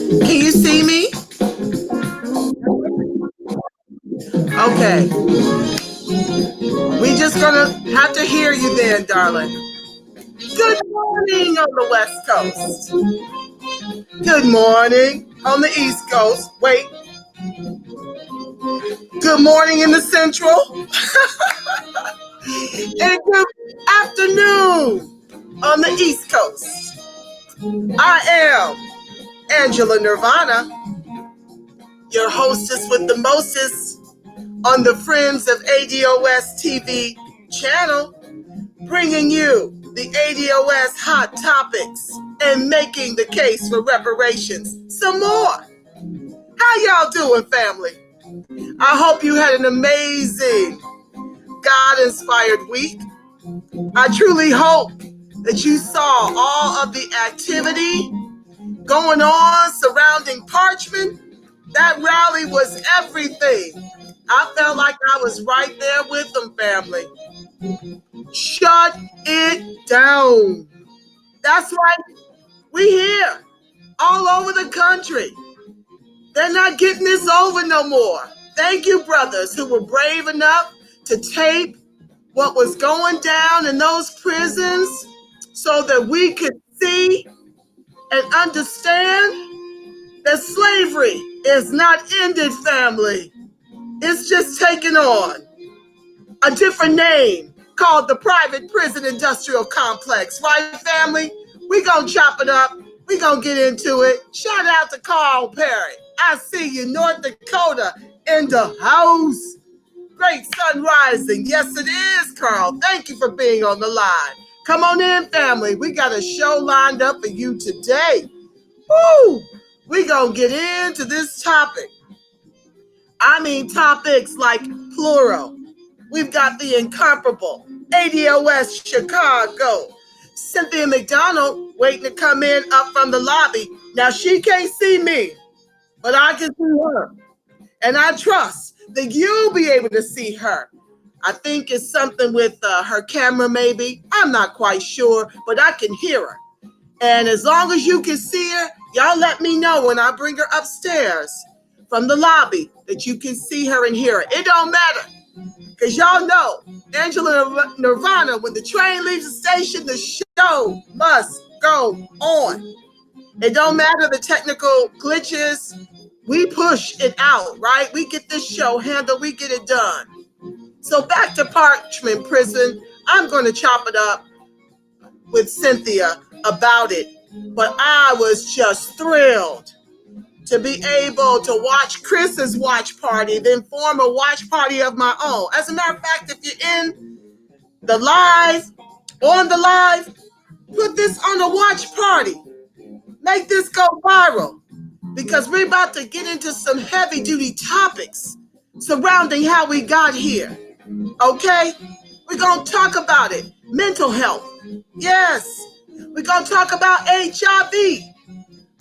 Can you see me? Okay. We just gonna have to hear you then, darling. Good morning on the West Coast. Good morning on the East Coast. Wait. Good morning in the Central. And good afternoon on the East Coast. I am Angela Nirvana, your hostess with the mostest on the Friends of ADOS TV channel, bringing you the ADOS hot topics and making the case for reparations. Some more. How y'all doing, family? I hope you had an amazing God-inspired week. I truly hope that you saw all of the activity going on surrounding Parchment. That rally was everything. I felt like I was right there with them, family. Shut it down. That's right. We here all over the country. They're not getting this over no more. Thank you, brothers, who were brave enough to tape what was going down in those prisons so that we could see and understand that slavery is not ended, family. It's just taken on a different name called the private prison industrial complex. Right, family? We gonna chop it up. We gonna get into it. Shout out to Carl Perry. I see you, North Dakota, in the house. Great sun rising. Yes, it is, Carl. Thank you for being on the line. Come on in, family. We got a show lined up for you today. Woo! We gonna get into this topic. I mean topics like plural. We've got the incomparable ADOS Chicago. Cynthia McDonald waiting to come in up from the lobby. Now she can't see me, but I can see her. And I trust that you'll be able to see her. I think it's something with her camera maybe. I'm not quite sure, but I can hear her. And as long as you can see her, y'all let me know when I bring her upstairs from the lobby that you can see her and hear her. It don't matter. Because y'all know, Angela Nirvana, when the train leaves the station, the show must go on. It don't matter the technical glitches. We push it out, right? We get this show handled. We get it done. So back to Parchment Prison. I'm going to chop it up with Cynthia about it. But I was just thrilled to be able to watch Chris's watch party, then form a watch party of my own. As a matter of fact, if you're in the live, on the live, put this on a watch party. Make this go viral because we're about to get into some heavy duty topics surrounding how we got here. Okay? We're going to talk about it. Mental health. Yes. We're going to talk about HIV.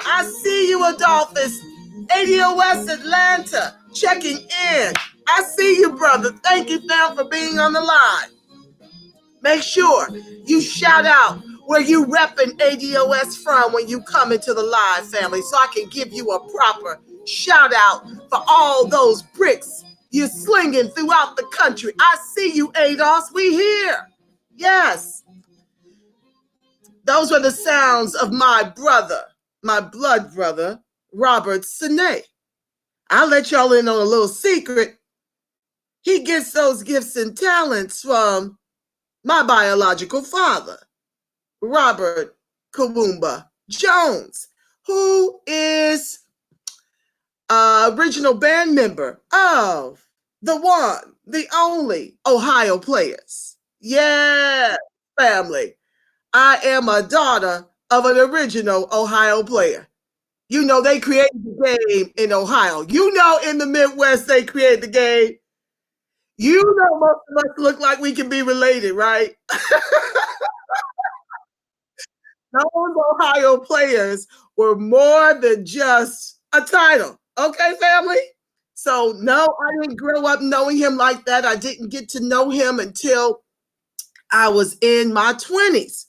I see you, Adolphus. ADOS Atlanta, checking in. I see you, brother. Thank you, fam, for being on the line. Make sure you shout out where you repping ADOS from when you come into the live, family, so I can give you a proper shout out for all those bricks you're slinging throughout the country. I see you, ADOS. We here. Yes. Those were the sounds of my brother, my blood brother, Robert Sine. I'll let y'all in on a little secret. He gets those gifts and talents from my biological father, Robert Kawumba Jones, who is original band member of the one, the only Ohio Players. Yeah, family. I am a daughter of an original Ohio player. You know, they created the game in Ohio. You know, in the Midwest, they created the game. You know, most of us look like we can be related, right? Those Ohio Players were more than just a title. Okay, family? So, no, I didn't grow up knowing him like that. I didn't get to know him until I was in my 20s.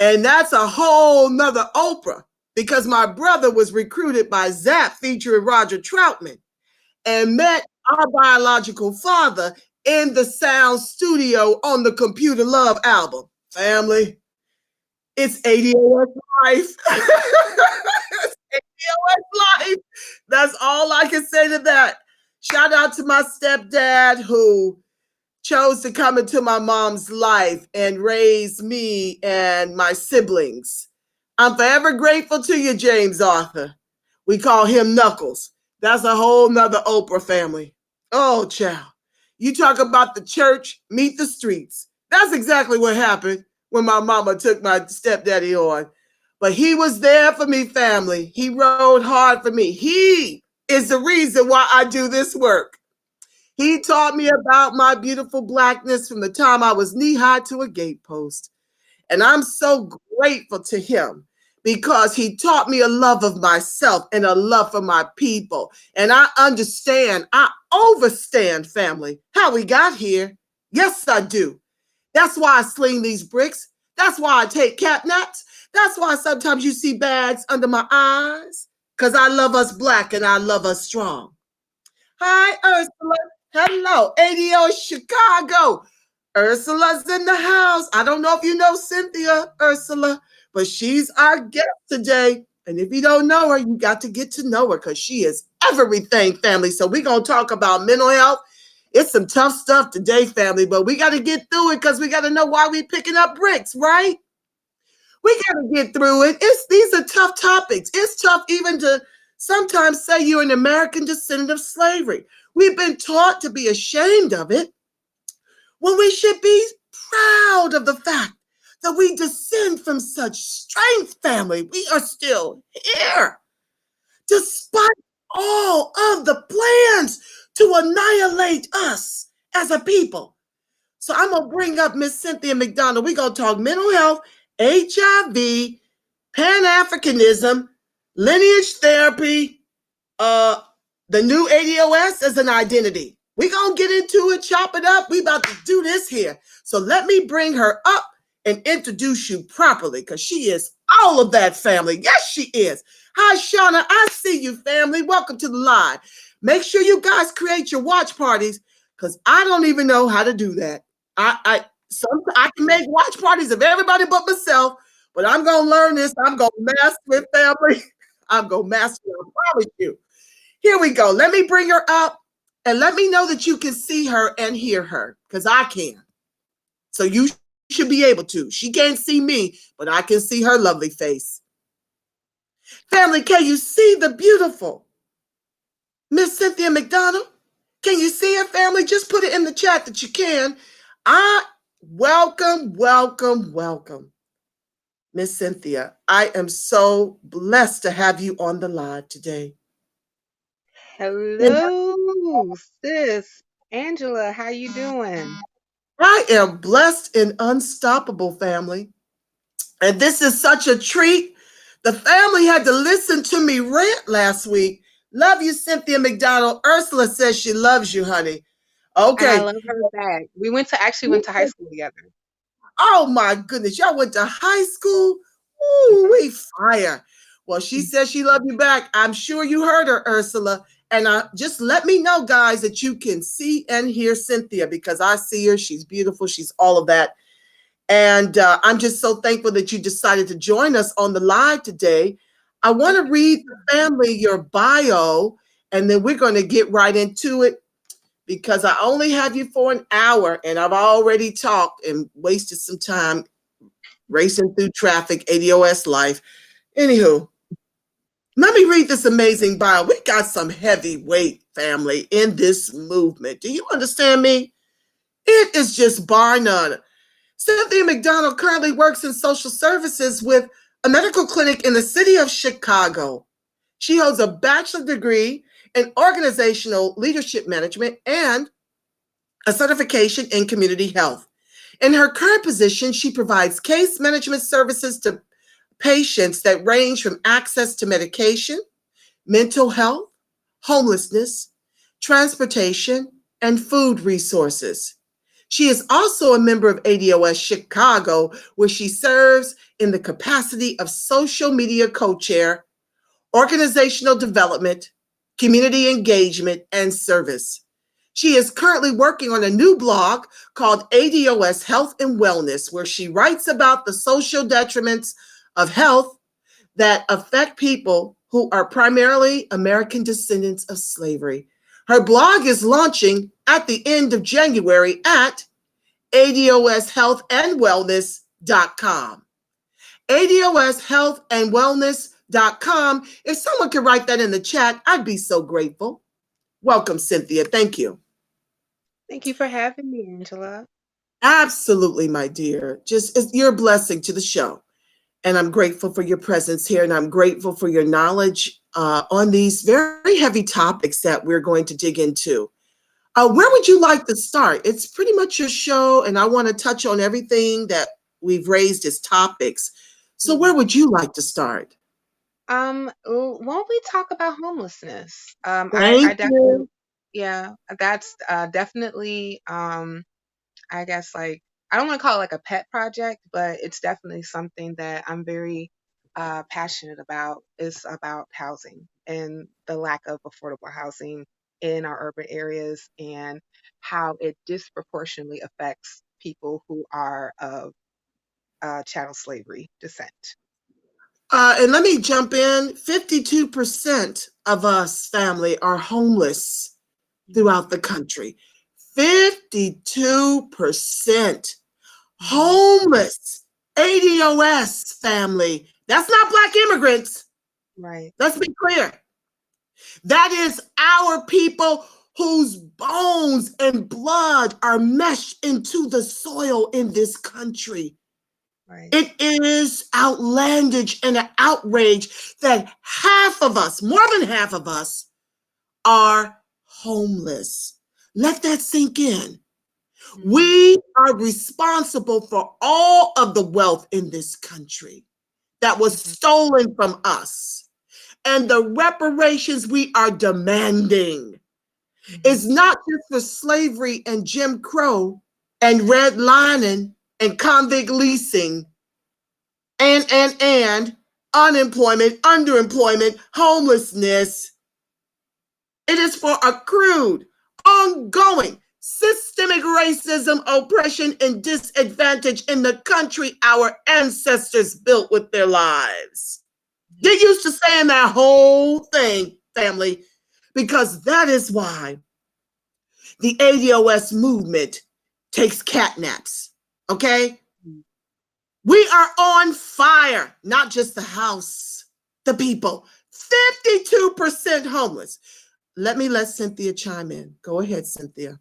And that's a whole nother Oprah. because my brother was recruited by Zap featuring Roger Troutman and met our biological father in the sound studio on the Computer Love album. Family, it's ADOS life. It's ADOS life. That's all I can say to that. Shout out to my stepdad who chose to come into my mom's life and raise me and my siblings. I'm forever grateful to you, James Arthur. We call him Knuckles. That's a whole nother Oprah family. Oh, child. You talk about the church, meet the streets. That's exactly what happened when my mama took my stepdaddy on. But he was there for me, family. He rode hard for me. He is the reason why I do this work. He taught me about my beautiful blackness from the time I was knee high to a gatepost. And I'm so grateful to him because he taught me a love of myself and a love for my people. And I overstand, family, how we got here. Yes, I do. That's why I sling these bricks. That's why I take cat naps. That's why sometimes you see bags under my eyes, because I love us black and I love us strong. Hi, Ursula. Hello, ADO Chicago. Ursula's in the house. I don't know if you know Cynthia, Ursula, but she's our guest today. And if you don't know her, you got to get to know her because she is everything, family. So we're going to talk about mental health. It's some tough stuff today, family, but we got to get through it because we got to know why we're picking up bricks, right? We got to get through it. These are tough topics. It's tough even to sometimes say you're an American descendant of slavery. We've been taught to be ashamed of it when we should be proud of the fact that we descend from such strength, family. We are still here, despite all of the plans to annihilate us as a people. So I'm going to bring up Miss Cynthia McDonald. We're going to talk mental health, HIV, Pan-Africanism, lineage therapy, the new ADOS as an identity. We're going to get into it, chop it up. We about to do this here. So let me bring her up and introduce you properly because she is all of that, family. Yes, she is. Hi, Shauna. I see you, family. Welcome to the live. Make sure you guys create your watch parties because I don't even know how to do that. I can make watch parties of everybody but myself, but I'm going to learn this. I'm going to master it, family. I'm going to master it. I promise you. Here we go. Let me bring her up and let me know that you can see her and hear her because I can. So you should be able to. She can't see me, but I can see her lovely face. Family, can you see the beautiful Miss Cynthia McDonald? Can you see her, family? Just put it in the chat that you can. Welcome, Miss Cynthia. I am so blessed to have you on the live today. Hello, sis. Angela, how you doing? I am blessed and unstoppable, family. And this is such a treat. The family had to listen to me rant last week. Love you, Cynthia McDonald. Ursula says she loves you, honey. And I Okay. love her back. We went to high school together. Oh my goodness. Y'all went to high school? Ooh, we fire. Well, she says she loved you back. I'm sure you heard her, Ursula. And just let me know, guys, that you can see and hear Cynthia because I see her. She's beautiful. She's all of that. And I'm just so thankful that you decided to join us on the live today. I want to read the family your bio, and then we're going to get right into it because I only have you for an hour, and I've already talked and wasted some time racing through traffic, ADOS life. Anywho, let me read this amazing bio. We got some heavyweight family in this movement. Do you understand me? It is just bar none. Cynthia McDonald currently works in social services with a medical clinic in the city of Chicago. She holds a bachelor's degree in organizational leadership management and a certification in community health. In her current position, she provides case management services to patients that range from access to medication, mental health, homelessness, transportation, and food resources. She is also a member of ADOS Chicago, where she serves in the capacity of social media co-chair, organizational development, community engagement, and service. She is currently working on a new blog called ADOS Health and Wellness, where she writes about the social detriments of health that affect people who are primarily American descendants of slavery. Her blog is launching at the end of January at adoshealthandwellness.com. adoshealthandwellness.com. If someone could write that in the chat, I'd be so grateful. Welcome, Cynthia. Thank you. Thank you for having me, Angela. Absolutely, my dear. Just you're a blessing to the show. And I'm grateful for your presence here, and I'm grateful for your knowledge on these very heavy topics that we're going to dig into. Where would you like to start? It's pretty much your show, and I want to touch on everything that we've raised as topics. So, where would you like to start? Won't we talk about homelessness? I Thank definitely, you. yeah, that's definitely, I guess like I don't want to call it like a pet project, but it's definitely something that I'm very passionate about. Is about housing and the lack of affordable housing in our urban areas and how it disproportionately affects people who are of chattel slavery descent. And let me jump in. 52% of us family are homeless throughout the country. 52% Mm-hmm. homeless. ADOS family. That's not Black immigrants. Right, Let's be clear. That is our people whose bones and blood are meshed into the soil in this country. right. It is outlandish and an outrage that half of us, more than half of us, are homeless. Let that sink in. Mm-hmm. We are responsible for all of the wealth in this country that was Mm-hmm. stolen from us. And the reparations we are demanding Mm-hmm. is not just for slavery and Jim Crow and redlining and convict leasing and unemployment, underemployment, homelessness. It is for accrued, ongoing, systemic racism, oppression, and disadvantage in the country our ancestors built with their lives. Get used to saying that whole thing, family, because that is why the ADOS movement takes catnaps. Okay? Mm-hmm. We are on fire, not just the house, the people. 52% homeless. Let Cynthia chime in. Go ahead, Cynthia.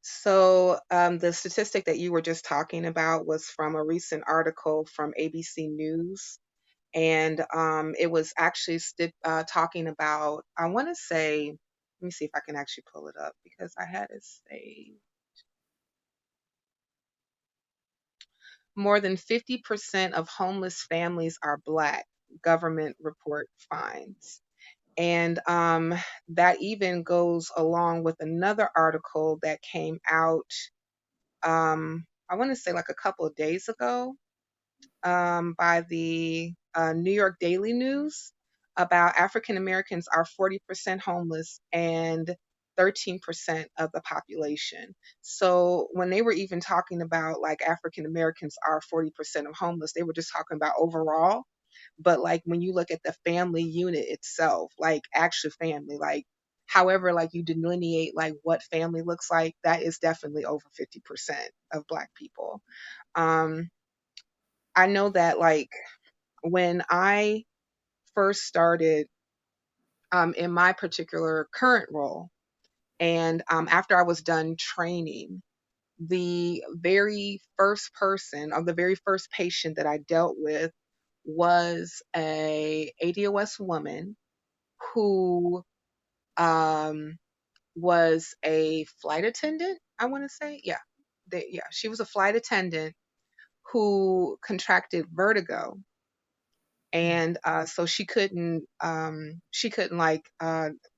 So, the statistic that you were just talking about was from a recent article from ABC News, and it was actually talking about, I want to say, let me see if I can actually pull it up because I had it say more than 50% of homeless families are Black, government report finds. And that even goes along with another article that came out, I want to say like a couple of days ago, by the New York Daily News about African Americans are 40% homeless and 13% of the population. So when they were even talking about like African Americans are 40% of homeless, they were just talking about overall. But like when you look at the family unit itself, like actual family, like however like you delineate like what family looks like, that is definitely over 50% of Black people. Um, I know that like when I first started in my particular current role, and after I was done training, the very first person or the very first patient that I dealt with was a ADOS woman who um, was a flight attendant. I want to say, yeah, yeah, she was a flight attendant who contracted vertigo, and so she couldn't like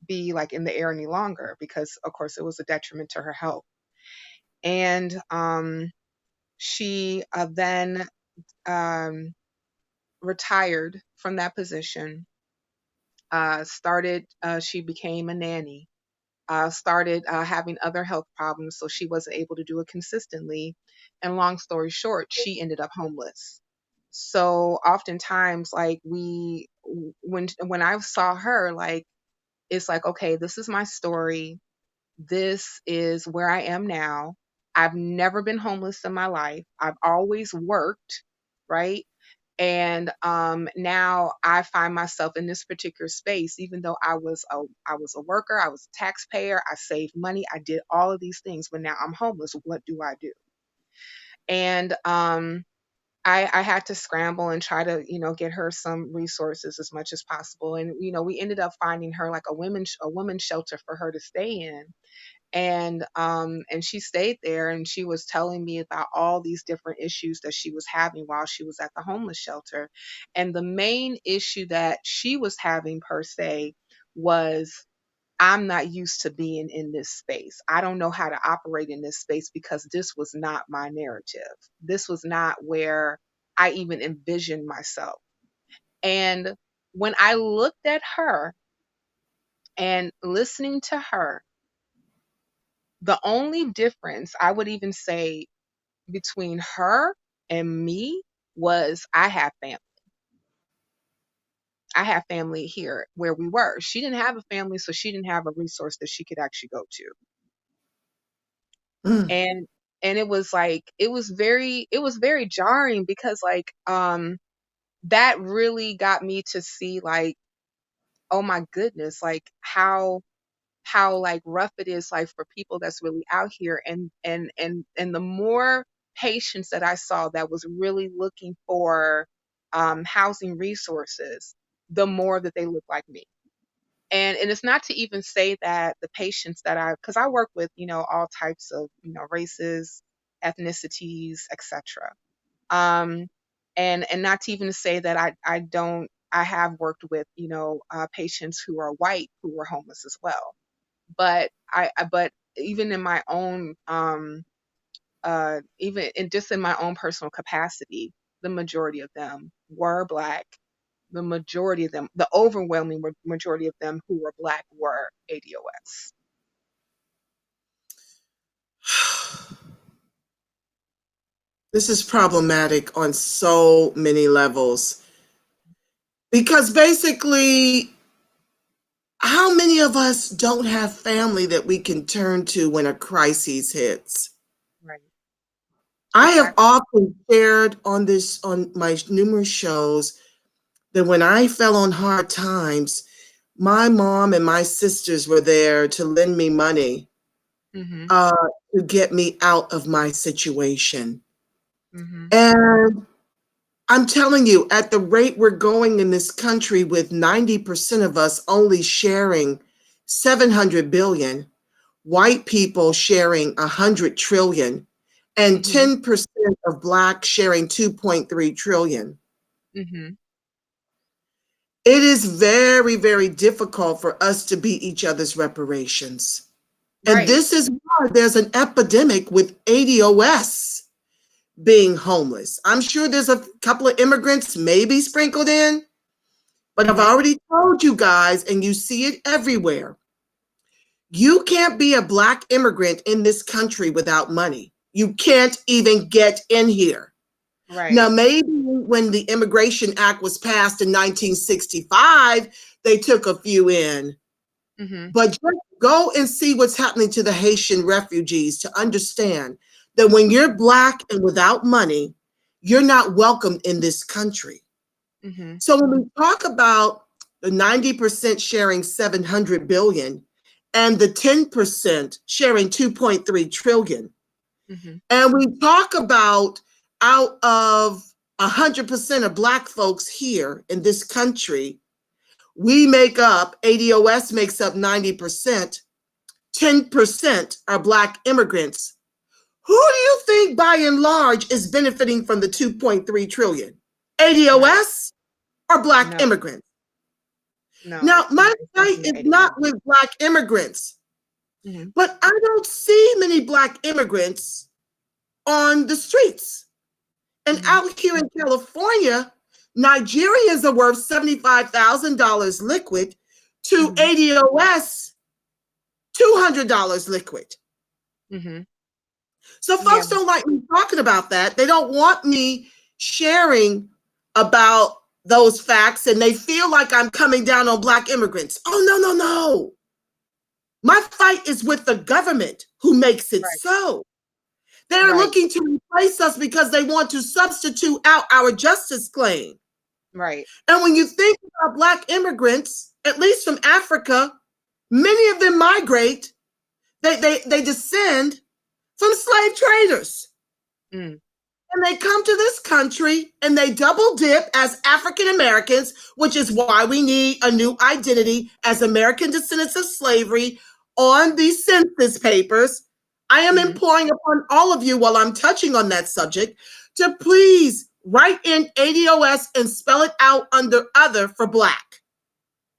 be like in the air any longer because of course it was a detriment to her health. And she then um, retired from that position. She became a nanny. Started having other health problems, so she wasn't able to do it consistently. And long story short, she ended up homeless. So oftentimes, like when I saw her, like it's like, okay, this is my story. This is where I am now. I've never been homeless in my life. I've always worked, right? And now I find myself in this particular space, even though I was a worker, I was a taxpayer, I saved money, I did all of these things, but now I'm homeless. What do I do? And I had to scramble and try to, get her some resources as much as possible. And we ended up finding her like a women's shelter for her to stay in. And she stayed there, and she was telling me about all these different issues that she was having while she was at the homeless shelter. And the main issue that she was having per se was, I'm not used to being in this space. I don't know how to operate in this space because this was not my narrative. This was not where I even envisioned myself. And when I looked at her and listening to her, the only difference I would even say between her and me was I have family. I have family here where we were. She didn't have a family, so she didn't have a resource that she could actually go to. Mm. And it was like it was very jarring because like that really got me to see like, oh my goodness, like how like rough it is like for people that's really out here. And the more patients that I saw that was really looking for housing resources, the more that they look like me. And it's not to even say that the patients that because I work with, all types of, races, ethnicities, etc. um and not to even say that I have worked with, patients who are white who were homeless as well. But even in my own even in just in my own personal capacity, the majority of them were black. The majority of them, the overwhelming majority of them who were black, were ADOS. This is problematic on so many levels because basically, how many of us don't have family that we can turn to when a crisis hits? Right. I have Exactly. often shared on my numerous shows that when I fell on hard times, my mom and my sisters were there to lend me money Mhm. uh, to get me out of my situation. Mhm. And I'm telling you, at the rate we're going in this country, with 90% of us only sharing 700 billion, white people sharing 100 trillion, and Mhm. 10% of black sharing 2.3 trillion. Mhm. It is very, very difficult for us to be each other's reparations. And Right. this is why there's an epidemic with ADOS being homeless. I'm sure there's a couple of immigrants maybe sprinkled in, but I've Mhm. already told you guys, and you see it everywhere. You can't be a black immigrant in this country without money. You can't even get in here. Right. Now, maybe when the Immigration Act was passed in 1965, they took a few in, Mhm. but just go and see what's happening to the Haitian refugees to understand that when you're black and without money, you're not welcome in this country. Mhm. So when we talk about the 90% sharing 700 billion and the 10% sharing 2.3 trillion, Mhm. and we talk about out of 100% of black folks here in this country, we make up, ADOS makes up 90%, 10% are black immigrants. Who do you think by and large is benefiting from the 2.3 trillion? Right. ADOS or black No. immigrants? No, Now, it's my not. It's fight definitely is not ADOS. with black immigrants, Mhm. but I don't see many black immigrants on the streets. And Mhm. out here in California, Nigerians are worth $75,000 liquid to Mhm. ADOS $200 liquid. Mhm. So Yeah. folks don't like me talking about that. They don't want me sharing about those facts, and they feel like I'm coming down on Black immigrants. Oh, no, no, no. My fight is with the government who makes it Right. so. They're Right. looking to replace us because they want to substitute out our justice claim. Right. And when you think about Black immigrants, at least from Africa, many of them migrate, they descend from slave traders. Mm. And they come to this country and they double dip as African Americans, which is why we need a new identity as American descendants of slavery on these census papers. I am Mhm. imploring upon all of you while I'm touching on that subject to please write in ADOS and spell it out under other for Black.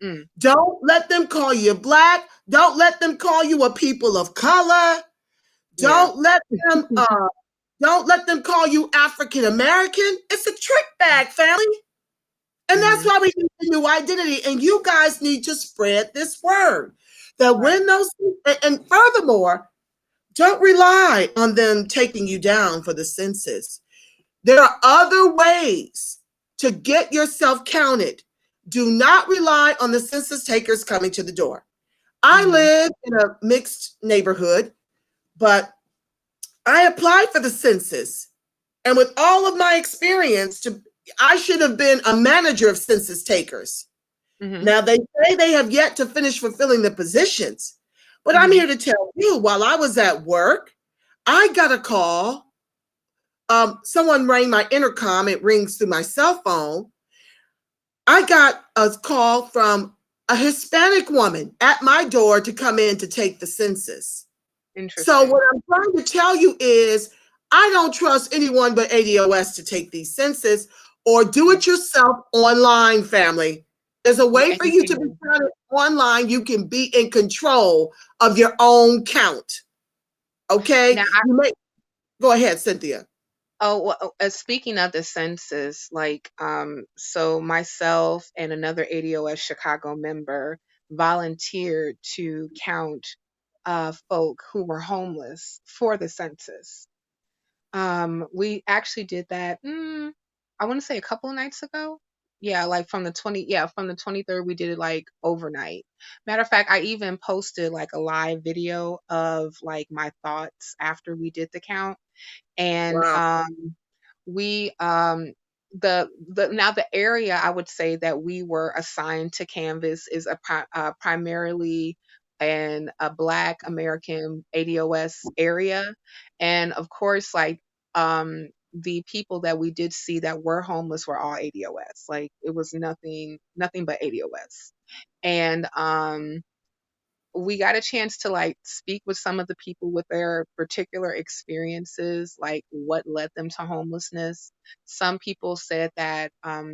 Mm. Don't let them call you Black. Don't let them call you a people of color. Yeah. Don't let them don't let them call you African American. It's a trick bag, family. And that's Mhm. why we need a new identity. And you guys need to spread this word that Right. when those, and furthermore, don't rely on them taking you down for the census. There are other ways to get yourself counted. Do not rely on the census takers coming to the door. I Mhm. live in a mixed neighborhood, but I applied for the census. And with all of my experience, I should have been a manager of census takers. Mhm. Now, they say they have yet to finish fulfilling the positions, but I'm Mhm. here to tell you while I was at work, I got a call. Someone rang my intercom, it rings through my cell phone. I got a call from a Hispanic woman at my door to come in to take the census. So Interesting. what I'm trying to tell you is I don't trust anyone but ADOS to take these census or do Yeah. it yourself online, family. There's a Yeah. way And for you you to be can. counted online. You can be in control of your own count. Okay? Now, You may go ahead, Cynthia. oh, well, speaking of the census, like, so myself and another ADOS Chicago member volunteered to count folk who were homeless for the census. We actually did that, I want to say a couple of nights ago. Yeah, like from the 23rd, we did it like overnight. Matter of fact, I even posted like a live video of like my thoughts after we did the count. And Wow. we the now the area I would say that we were assigned to canvas is primarily a Black American ADOS area, and of course, like, the people that we did see that were homeless were all ADOS. Like, it was nothing but ADOS. And we got a chance to like speak with some of the people with their particular experiences, like what led them to homelessness. Some people said that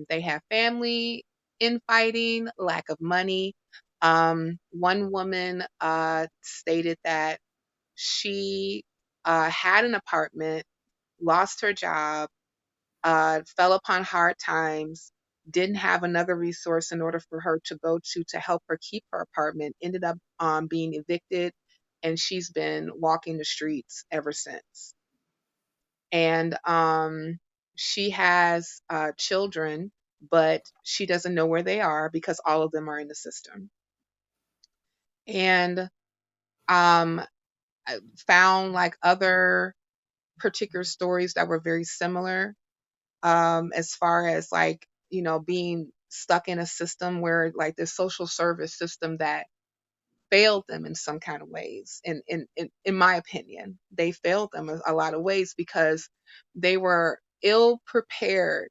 they have family infighting, lack of money. One woman stated that she had an apartment, lost her job, fell upon hard times, didn't have another resource in order for her to go to help her keep her apartment, ended up being evicted, and she's been walking the streets ever since. And she has children, but she doesn't know where they are because all of them are in the system. And I found like other particular stories that were very similar, as far as like, being stuck in a system where like the social service system that failed them in some kind of ways. In my opinion, they failed them a lot of ways because they were ill prepared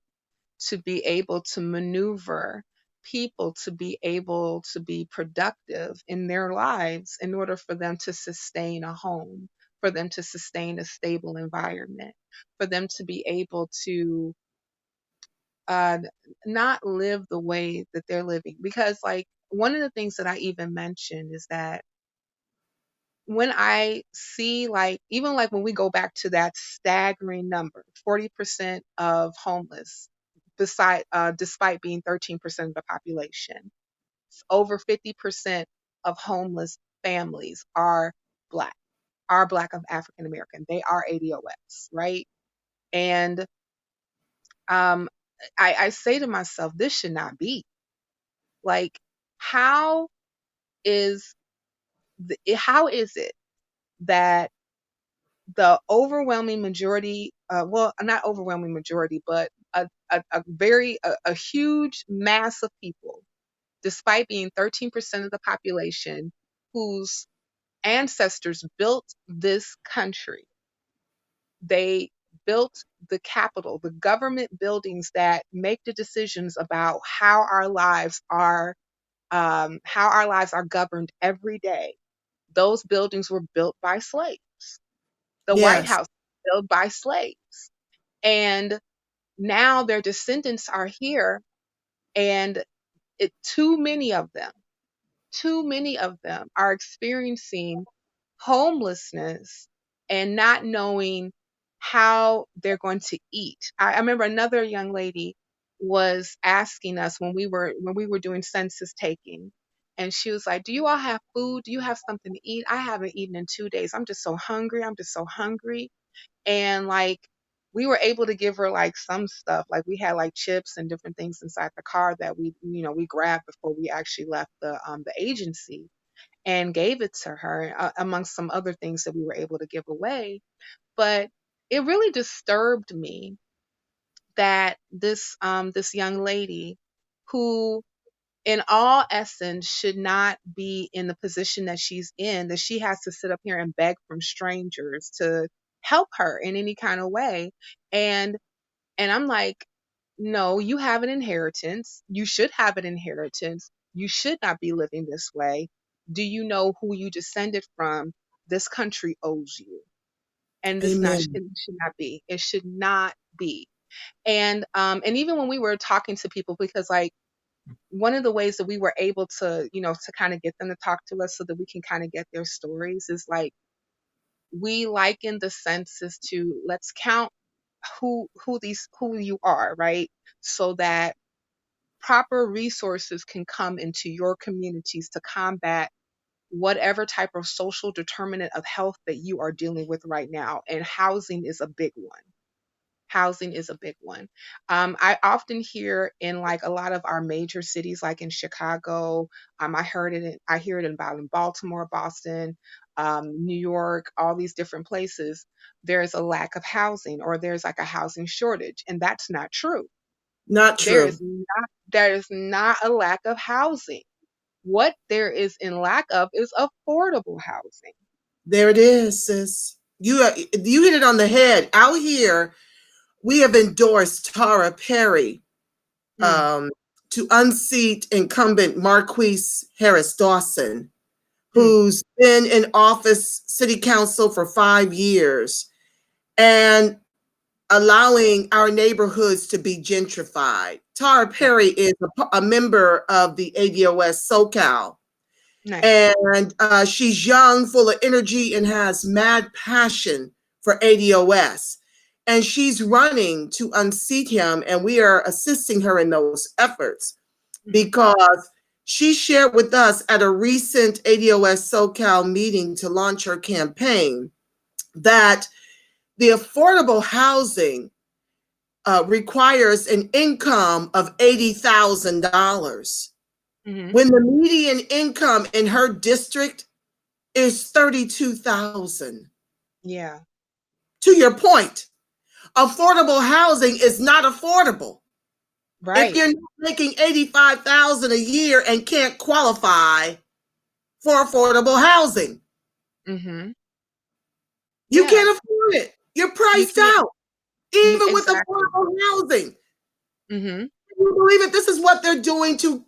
to be able to maneuver people to be able to be productive in their lives in order for them to sustain a home, for them to sustain a stable environment, for them to be able to uh, not live the way that they're living. Because, like, one of the things that I even mentioned is that when I see, like, even like when we go back to that staggering number, 40% of homeless, despite being 13% of the population, over 50% of homeless families black, are black of African American. They are ADOS, right? And um, I say to myself, this should not be. Like, how is how is it that the overwhelming majority, well, not overwhelming majority, but a huge mass of people, despite being 13% of the population, whose ancestors built this country, they built the capital, the government buildings that make the decisions about how our lives are governed every day. Those buildings were built by slaves. The White Yes. House built by slaves. And now their descendants are here, and too many of them, too many of them are experiencing homelessness and not knowing how they're going to eat. I remember another young lady was asking us when we were doing census taking, and she was like, "Do you all have food? Do you have something to eat? I haven't eaten in 2 days. I'm just so hungry. I'm just so hungry." And like, we were able to give her like some stuff. Like, we had like chips and different things inside the car that we grabbed before we actually left the agency, and gave it to her, amongst some other things that we were able to give away. But it really disturbed me that this young lady, who in all essence should not be in the position that she's in, that she has to sit up here and beg from strangers to help her in any kind of way. And and I'm like, no, you have an inheritance. You should have an inheritance. You should not be living this way. Do you know who you descended from? This country owes you. And Amen. it should not be. It should not be. And even when we were talking to people, because like, one of the ways that we were able to, to kind of get them to talk to us so that we can kind of get their stories, is like, we liken the census to, let's count who you are, right? So that proper resources can come into your communities to combat whatever type of social determinant of health that you are dealing with right now. And housing is a big one. Housing is a big one. I often hear in like a lot of our major cities, like in Chicago. I hear it about in Baltimore, Boston, New York, all these different places. There's a lack of housing, or there's like a housing shortage, and that's not true. Not There is true. not there is not a lack of housing. What there is in lack of is affordable housing. There it is, sis. You hit it on the head. Out here, we have endorsed Tara Perry Mm, to unseat incumbent Marquise Harris Dawson, mm, who's been in office, city council for 5 years, and allowing our neighborhoods to be gentrified. Tara right. Perry is a member of the ADOS SoCal, Nice. and she's young, full of energy, and has mad passion for ADOS. And she's running to unseat him, and we are assisting her in those efforts Hmm. because she shared with us at a recent ADOS SoCal meeting to launch her campaign that the affordable housing requires an income of $80,000 Hmm. when the median income in her district is 32,000. Yeah. To your point, affordable housing is not affordable. If Right. you're not making 85,000 a year and can't qualify for affordable housing, Hmm. you Yeah. can't afford it. You're You priced can't. out, even with Exactly. affordable housing. Hmm. Can you believe it? This is what they're doing to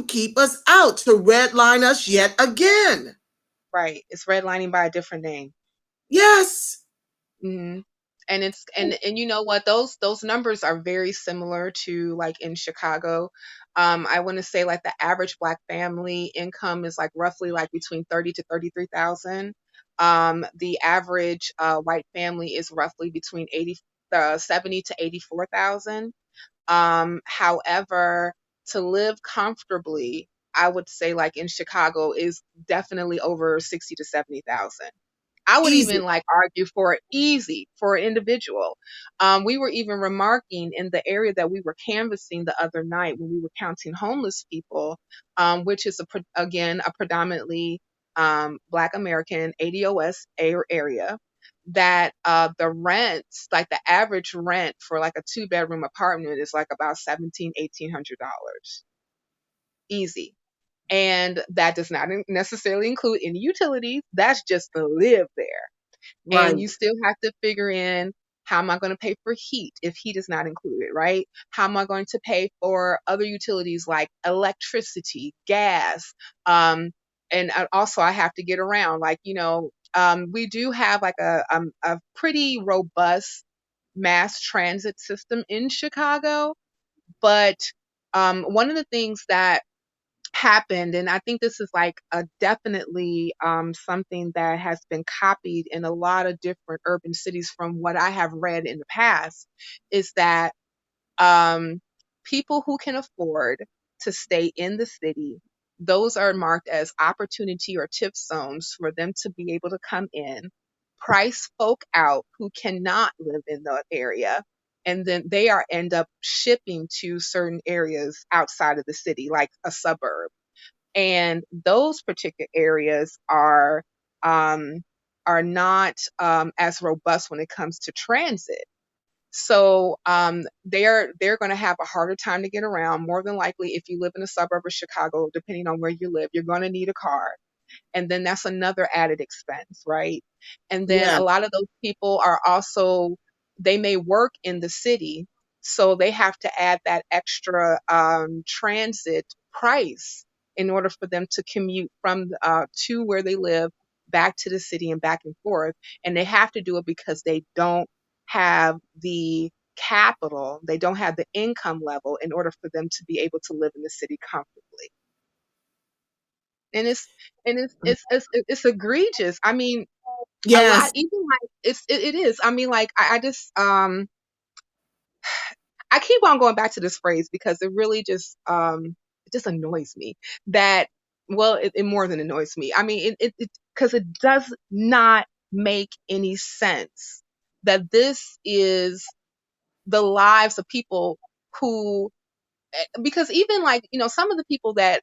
keep us out, to redline us yet again. Right. It's redlining by a different name. Yes. Hmm. And you know what? Those numbers are very similar to like in Chicago. I want to say like the average Black family income is like roughly like between 30 to 33,000. The average white family is roughly between 70 to 84,000. However, to live comfortably, I would say like in Chicago is definitely over 60 to 70,000. I would Easy. even like argue for easy for an individual. We were even remarking in the area that we were canvassing the other night when we were counting homeless people, which is again a predominantly Black American ADOS area. That the rents, like the average rent for like a two-bedroom apartment is like about 1800 dollars easy. And that does not necessarily include any utilities. That's just to live there. And Right. you still have to figure in, how am I going to pay for heat if heat is not included, right? How am I going to pay for other utilities like electricity, gas? And also I have to get around, like, we do have like a pretty robust mass transit system in Chicago, but one of the things that happened, and I think this is like a definitely something that has been copied in a lot of different urban cities from what I have read in the past, is that um, people who can afford to stay in the city, those are marked as opportunity or tip zones for them to be able to come in, price folk out who cannot live in the area, and then they are end up shipping to certain areas outside of the city, like a suburb. And those particular areas um, are not as robust when it comes to transit. So they're going to have a harder time to get around. More than likely, if you live in a suburb of Chicago, depending on where you live, you're going to need a car, and then that's another added expense, right? And then Yeah. a lot of those people are also, they may work in the city, so they have to add that extra transit price in order for them to commute from to where they live back to the city and back and forth. And they have to do it because they don't have the capital, they don't have the income level in order for them to be able to live in the city comfortably. And it's egregious. I mean, a lot, Yes. even like it is. I mean, like I just I keep on going back to this phrase because it really just it just annoys me that, well, it more than annoys me. I mean, it because it does not make any sense that this is the lives of people who, because even like, some of the people that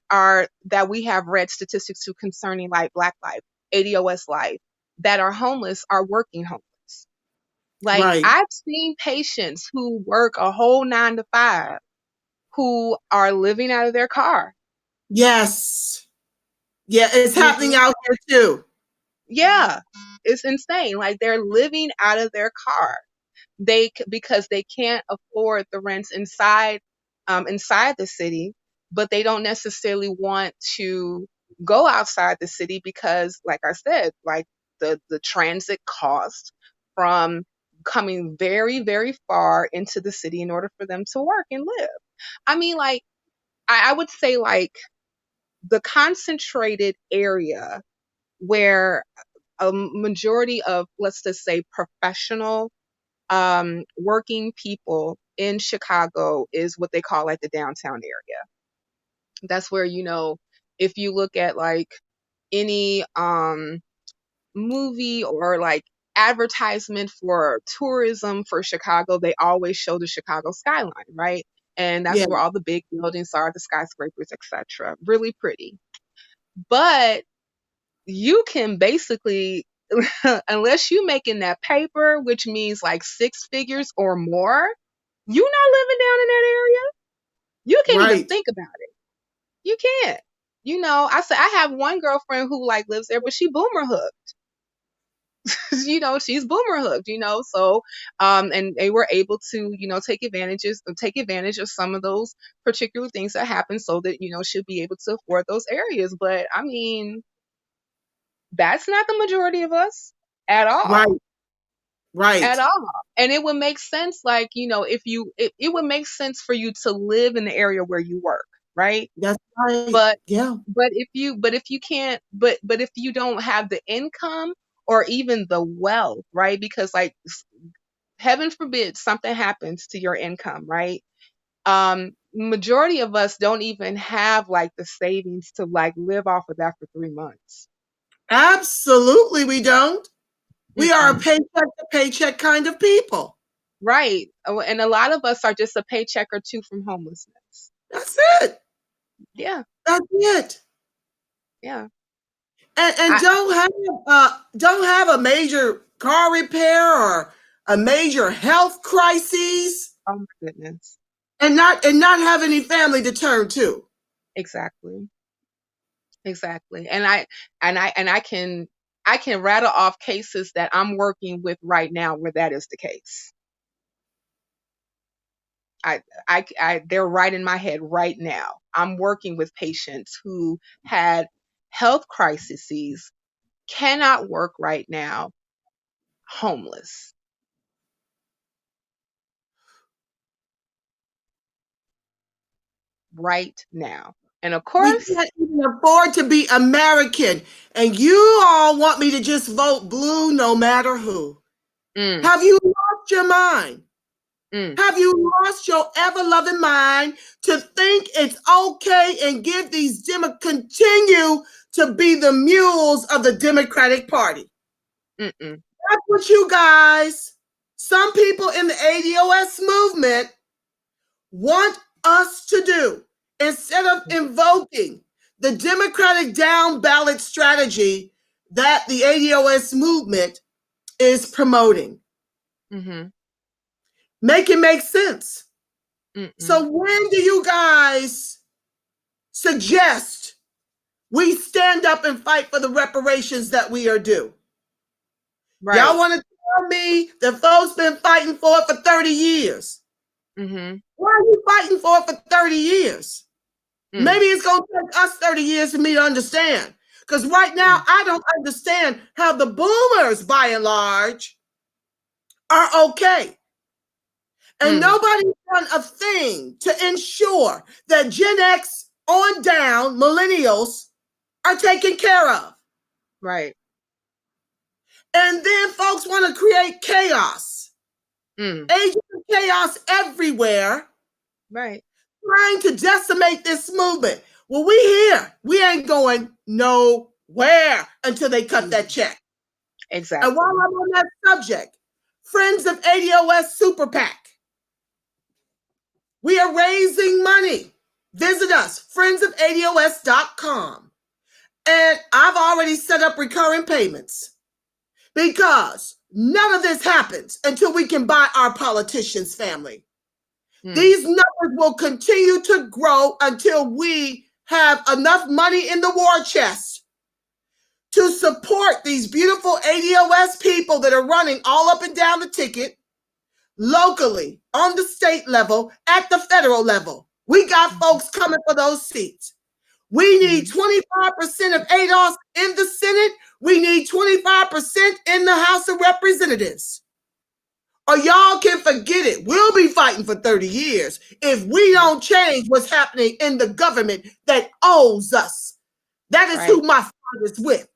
we have read statistics to concerning like Black life, ADOS life, that are homeless are working homeless. Like, Right. I've seen patients who work a whole 9 to 5 who are living out of their car. Yes. Yeah, it's You happening know? out here too. Yeah, it's insane. Like, they're living out of their car. Because they can't afford the rents inside the city, but they don't necessarily want to go outside the city because, like I said, like the transit cost from coming very, very far into the city in order for them to work and live. I mean, like, I would say like the concentrated area where a majority of, let's just say, professional working people in Chicago is what they call like the downtown area. That's where, if you look at like any movie or like advertisement for tourism for Chicago, they always show the Chicago skyline, right? And that's Yeah. where all the big buildings are, the skyscrapers, etc. Really pretty. But you can basically, unless you making that paper, which means like six figures or more, you not living down in that area. You can't even Right. think about it. You can't. I said I have one girlfriend who like lives there, but she boomer hooked. She's boomer hooked. So and they were able to take advantage of some of those particular things that happen, so that she'll be able to afford those areas. But I mean, that's not the majority of us at all. Right. At Right. all. And it would make sense, like, if it would make sense for you to live in the area where you work, right? That's right. But Yeah. if you can't, but if you don't have the income, or even the wealth, right? Because like heaven forbid something happens to your income, right? Majority of us don't even have like the savings to like live off of that for 3 months. Absolutely, we don't. We are a Mm-mm. paycheck to paycheck kind of people. Right. And a lot of us are just a paycheck or two from homelessness. That's it. Yeah. That's it. Yeah. And I, don't have a major car repair or a major health crisis, oh my goodness. and not have any family to turn to. Exactly. Exactly. And I can rattle off cases that I'm working with right now where that is the case. They're right in my head right now. I'm working with patients who had health crises, cannot work right now, homeless right now. And of We course, can't even afford to be American, and you all want me to just vote blue no matter who. mm, Have you lost your mind? mm, Have you lost your ever loving mind to think it's okay and give these continue to be the mules of the Democratic Party? mm-mm, That's what you guys, some people in the ADOS movement, want us to do. Instead of invoking the Democratic down ballot strategy that the ADOS movement is promoting. mm-hmm, Make it make sense. mm-mm. So when do you guys suggest we stand up and fight for the reparations that we are due? Y'all Right. want to tell me that folks been fighting for it for 30 years? Mm-hmm, Why are you fighting for it for 30 years? mm, Maybe it's going to take us 30 years for me to understand. Because right now, mm, I don't understand how the boomers, by and large, are okay. And mm. nobody's done a thing to ensure that Gen X on down, millennials, are taken care of. Right. And then folks want to create chaos, Mm, agents of chaos everywhere, right. trying to decimate this movement. Well, we here. We ain't going nowhere until they cut that Mm, check. And while exactly. I'm on that subject, Friends of ADOS Super PAC, we are raising money. Visit us, friendsofados.com. And I've already set up recurring payments because none of this happens until we can buy our politicians' family. Mm, These numbers will continue to grow until we have enough money in the war chest to support these beautiful ADOS people that are running all up and down the ticket locally, on the state level, at the federal level. We got mm, folks coming for those seats. We need mm, 25% of ADOS in the Senate. We need 25% in the House of Representatives. Or y'all can forget it. We'll be fighting for 30 years if we mm. don't change what's happening in the government that owes us. That is who Right. my fight is with.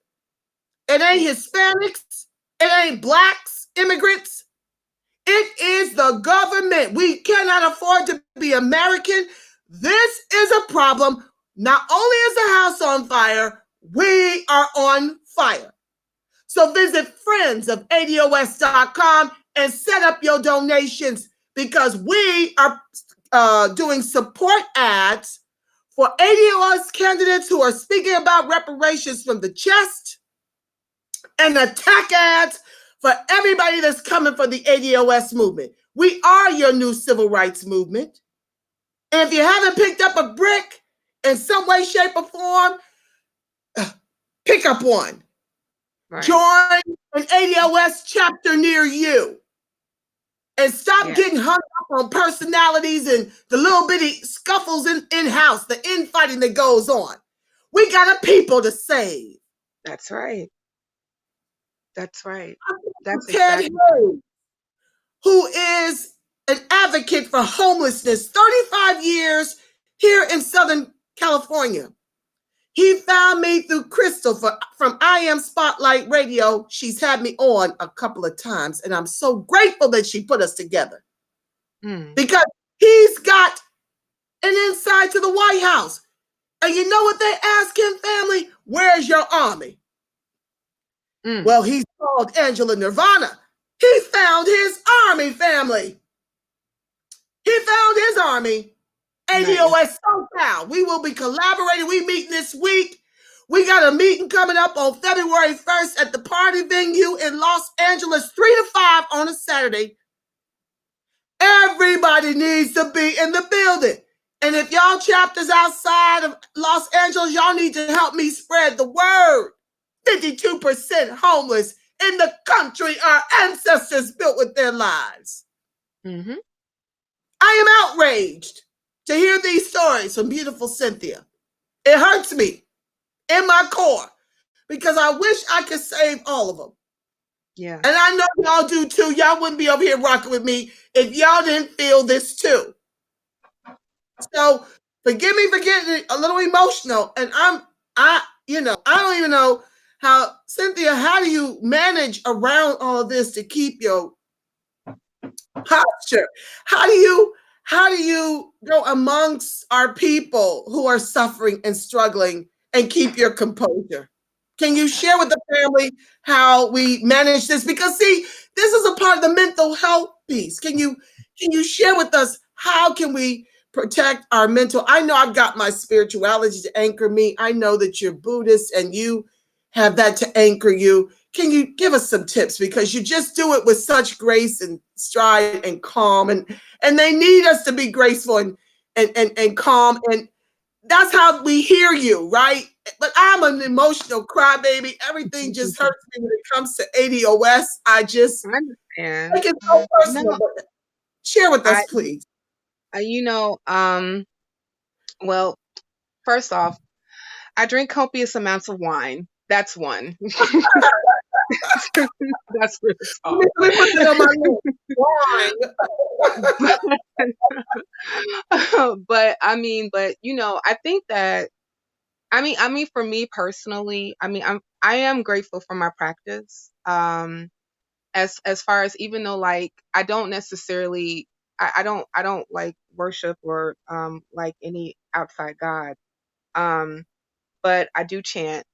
It ain't Hispanics. It ain't blacks, immigrants. It is the government. We cannot afford to be American. This is a problem. Not only is the house on fire, we are on fire. So visit friendsofados.com and set up your donations because we are doing support ads for ADOS candidates who are speaking about reparations from the chest and attack ads for everybody that's coming for the ADOS movement. We are your new civil rights movement. And if you haven't picked up a brick in some way, shape, or form, pick up one. Right. Join an ADOS chapter near you. And stop Yeah. getting hung up on personalities and the little bitty scuffles in-house, the infighting that goes on. We got a people to save. That's right. That's right. That's Ted exactly. Hayes, who is an advocate for homelessness, 35 years here in Southern California. He found me through Crystal from I Am Spotlight Radio. She's had me on a couple of times, and I'm so grateful that she put us together Mm. because he's got an inside to the White House. And you know what they ask him, family? Where's your army? Mm. Well, he's called Angela Nirvana. He found his army, family. He found his army. Nice. ADOS SoCal. We will be collaborating. We meet this week. We got a meeting coming up on February 1st at the party venue in Los Angeles, 3 to 5 on a Saturday. Everybody needs to be in the building. And if y'all chapters outside of Los Angeles, y'all need to help me spread the word. 52% homeless in the country our ancestors built with their lives. Mm-hmm. I am outraged to hear these stories from beautiful Cynthia. It hurts me in my core because I wish I could save all of them. Yeah. And I know y'all do too. Y'all wouldn't be over here rocking with me if y'all didn't feel this too. So forgive me for getting a little emotional. And I don't even know how, Cynthia, how do you manage around all of this to keep your posture? How do you go amongst our people who are suffering and struggling and keep your composure? Can you share with the family how we manage this? Because see, this is a part of the mental health piece. Can you share with us how can we protect our mental? I know I've got my spirituality to anchor me. I know that you're Buddhist and you have that to anchor you. Can you give us some tips? Because you just do it with such grace and stride and calm. And they need us to be graceful and calm. And that's how we hear you, right? But I'm an emotional crybaby. Everything just hurts me when it comes to ADOS. I just I understand. make it so personal. No, But share with I, us, please. you know, well, first off, I drink copious amounts of wine. That's one. That's real talk. Let me put that on my list. Wine. But I think that I mean for me personally, I am grateful for my practice. As far as, even though like I don't necessarily I don't like worship or like any outside god. Um but I do chant.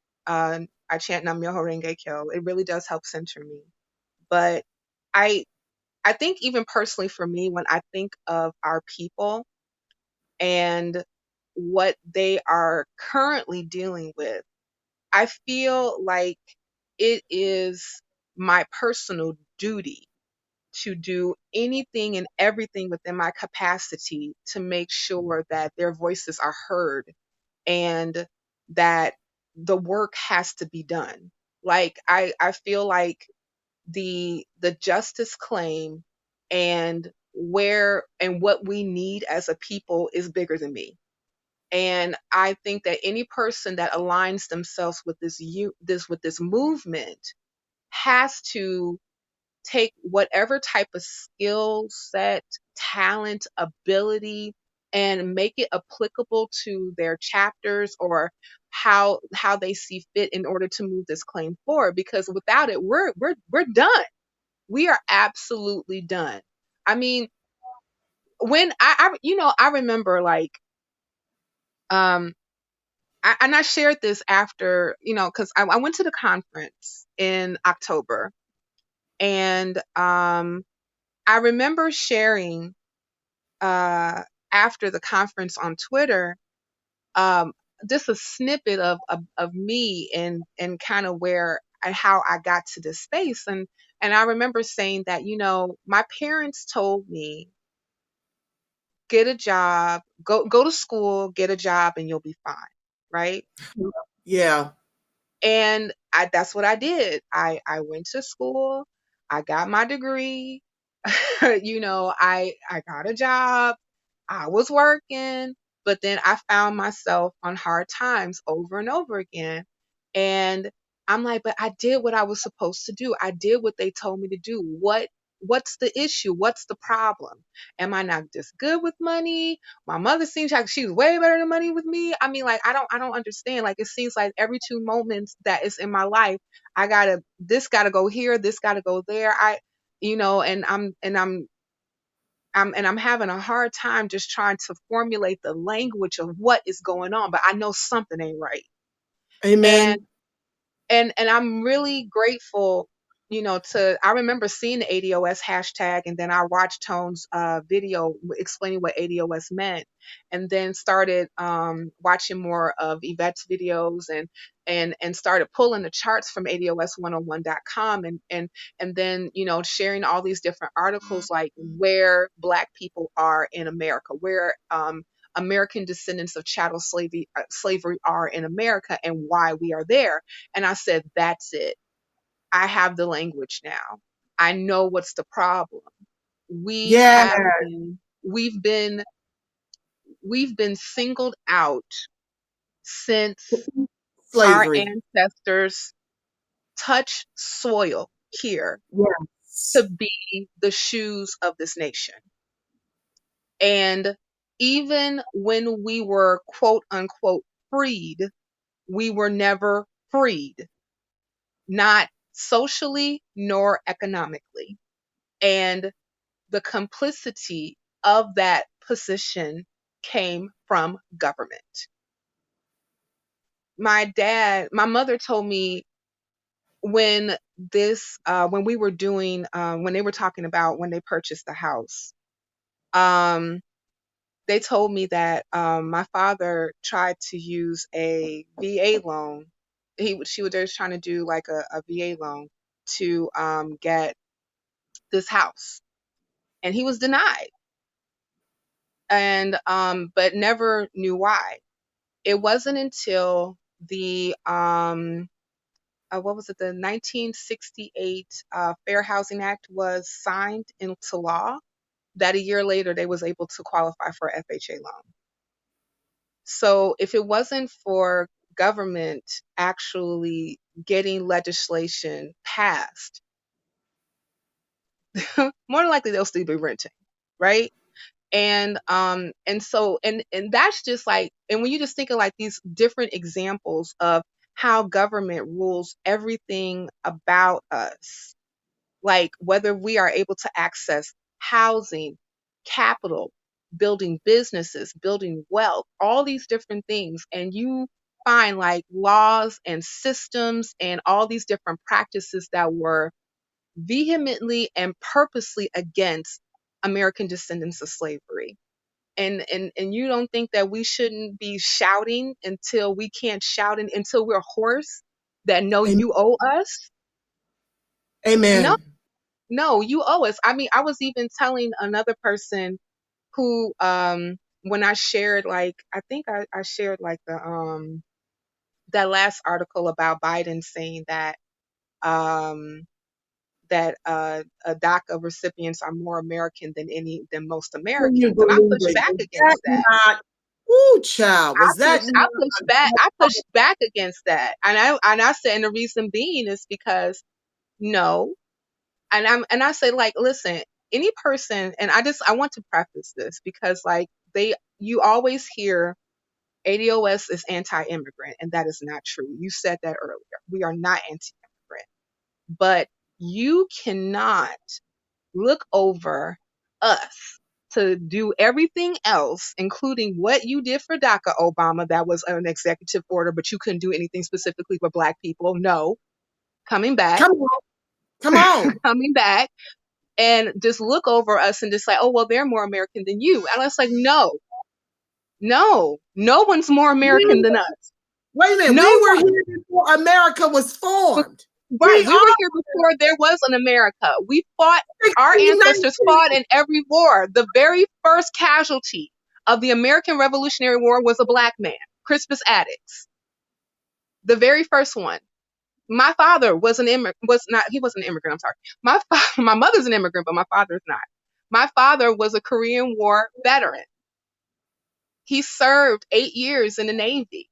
I chant Nam Myoho Renge Kyo. It really does help center me. But I I think even personally for me, when I think of our people and what they are currently dealing with, I feel like it is my personal duty to do anything and everything within my capacity to make sure that their voices are heard and that the work has to be done. Like I feel like the justice claim and where and what we need as a people is bigger than me. And I think that any person that aligns themselves with this movement has to take whatever type of skill set, talent, ability, and make it applicable to their chapters or how they see fit in order to move this claim forward. Because without it, we're done. We are absolutely done. I mean, when I remember like um and I shared this after, because I went to the conference in October, and I remember sharing uh, after the conference on Twitter, um, just a snippet of me and kind of where and how I got to this space. And I remember saying that, my parents told me, get a job, go to school, get a job, and you'll be fine. Right. Yeah. And that's what I did. I went to school, I got my degree, I got a job, I was working, but then I found myself on hard times over and over again. And I'm like, but I did what I was supposed to do. I did what they told me to do. What What's the issue? What's the problem? Am I not just good with money? My mother seems like she's way better than money with me. I mean, like, I don't understand. Like, it seems like every 2 moments that is in my life, this gotta go here, this gotta go there. And I'm having a hard time just trying to formulate the language of what is going on, but I know something ain't right. And Amen. and I'm really grateful, to I remember seeing the ADOS hashtag, and then I watched Tone's video explaining what ADOS meant, and then started watching more of Yvette's videos, and started pulling the charts from ADOS101.com, and then sharing all these different articles, like where Black people are in America, where American descendants of chattel slavery are in America, and why we are there. And I said, that's it. I have the language now. I know what's the problem. We Yeah. have been, we've been singled out since our Slavery. ancestors touched soil here to Yes. be the shoes of this nation. And even when we were quote unquote freed, we were never freed, not socially nor economically. And the complicity of that position came from government. My mother told me when we were doing, when they were talking about when they purchased the house, um, they told me that my father tried to use a VA loan. She was just trying to do like a VA loan to get this house, and he was denied, and but never knew why. It wasn't until the what was it, the 1968 Fair Housing Act was signed into law, that a year later they was able to qualify for a FHA loan. So if it wasn't for government actually getting legislation passed, more than likely they'll still be renting, right? And that's just like, and when you just think of like these different examples of how government rules everything about us, like whether we are able to access housing, capital, building businesses, building wealth, all these different things, and you find like laws and systems and all these different practices that were vehemently and purposely against American descendants of slavery. And you don't think that we shouldn't be shouting until we can't shout, until we're hoarse, that no, Amen. you owe us? No, Amen. no, you owe us. I mean, I was even telling another person who, when I shared, like, I think I shared like that last article about Biden saying that, um, DACA recipients are more American than most Can you Americans. And I believe pushed it? back Was that against that. not? Ooh, child. Was that not? I pushed back against that. And I said, and the reason being is because no. And I say, like, listen, any person, and I want to preface this because like you always hear ADOS is anti-immigrant, and that is not true. You said that earlier. We are not anti-immigrant. But you cannot look over us to do everything else, including what you did for DACA, Obama. That was an executive order, but you couldn't do anything specifically for Black people. No, coming back, Come on. Come on. coming back, and just look over us and just like, oh, well, they're more American than you. And it's like, no, no, no one's more American than us. Wait a minute. No We were one. here before America was formed. Right. We We were are here before there was an America. We fought, our ancestors 1619. fought in every war. The very first casualty of the American Revolutionary War was a Black man, Crispus Attucks. The very first one. My father was an immigrant, he wasn't an immigrant, I'm sorry. My mother's an immigrant, but my father's not. My father was a Korean War veteran. He served 8 years in the Navy.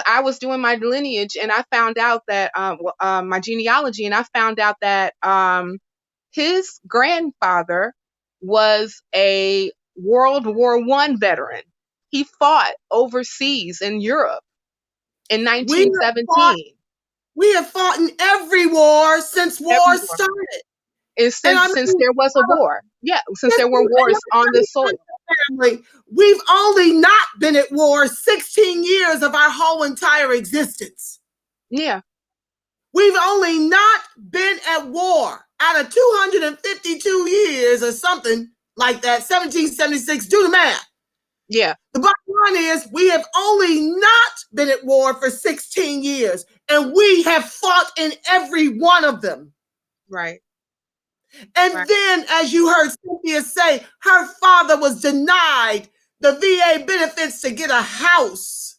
I was doing my lineage, and I found out that my genealogy, and I found out that his grandfather was a World War I veteran. He fought overseas in Europe in We have fought, 1917. we have fought in every war since war Everywhere. started. And And I since mean, there was a war. Yeah, since this, there were and let wars me on tell you this soil. something, family. We've only not been at war 16 years of our whole entire existence. Yeah, We've only not been at war out of 252 years or something like that, 1776, do the math. yeah, The bottom line is we have only not been at war for 16 years, and we have fought in every one of them. right, And right. then, as you heard Cynthia say, her father was denied the VA benefits to get a house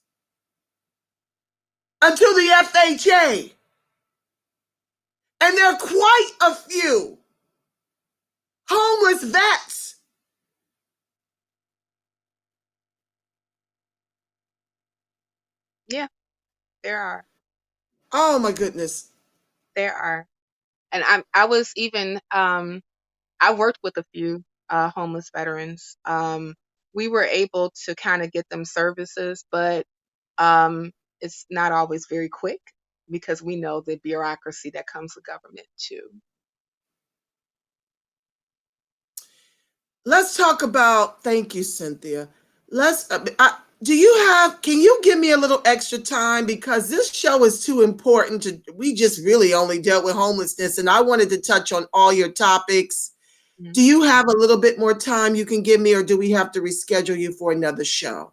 until the FHA. And there are quite a few homeless vets. Yeah, there are. Oh my goodness. There are. And I was even I worked with a few homeless veterans. We were able to kind of get them services, but um, it's not always very quick because we know the bureaucracy that comes with government too. Let's talk about, thank you, Cynthia. Do you have, can you give me a little extra time? Because this show is too important to, we just really only dealt with homelessness and I wanted to touch on all your topics. Mhm. Do you have a little bit more time you can give me, or do we have to reschedule you for another show?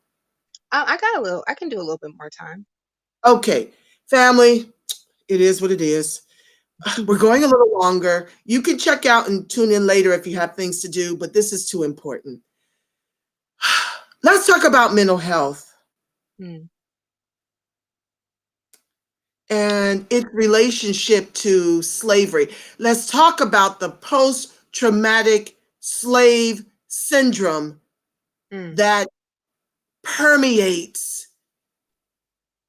I got a little. I can do a little bit more time. Okay, family, it is what it is. We're going a little longer. You can check out and tune in later if you have things to do, but this is too important. Let's talk about mental health Mm, and its relationship to slavery. Let's talk about the post traumatic slave syndrome mm. that permeates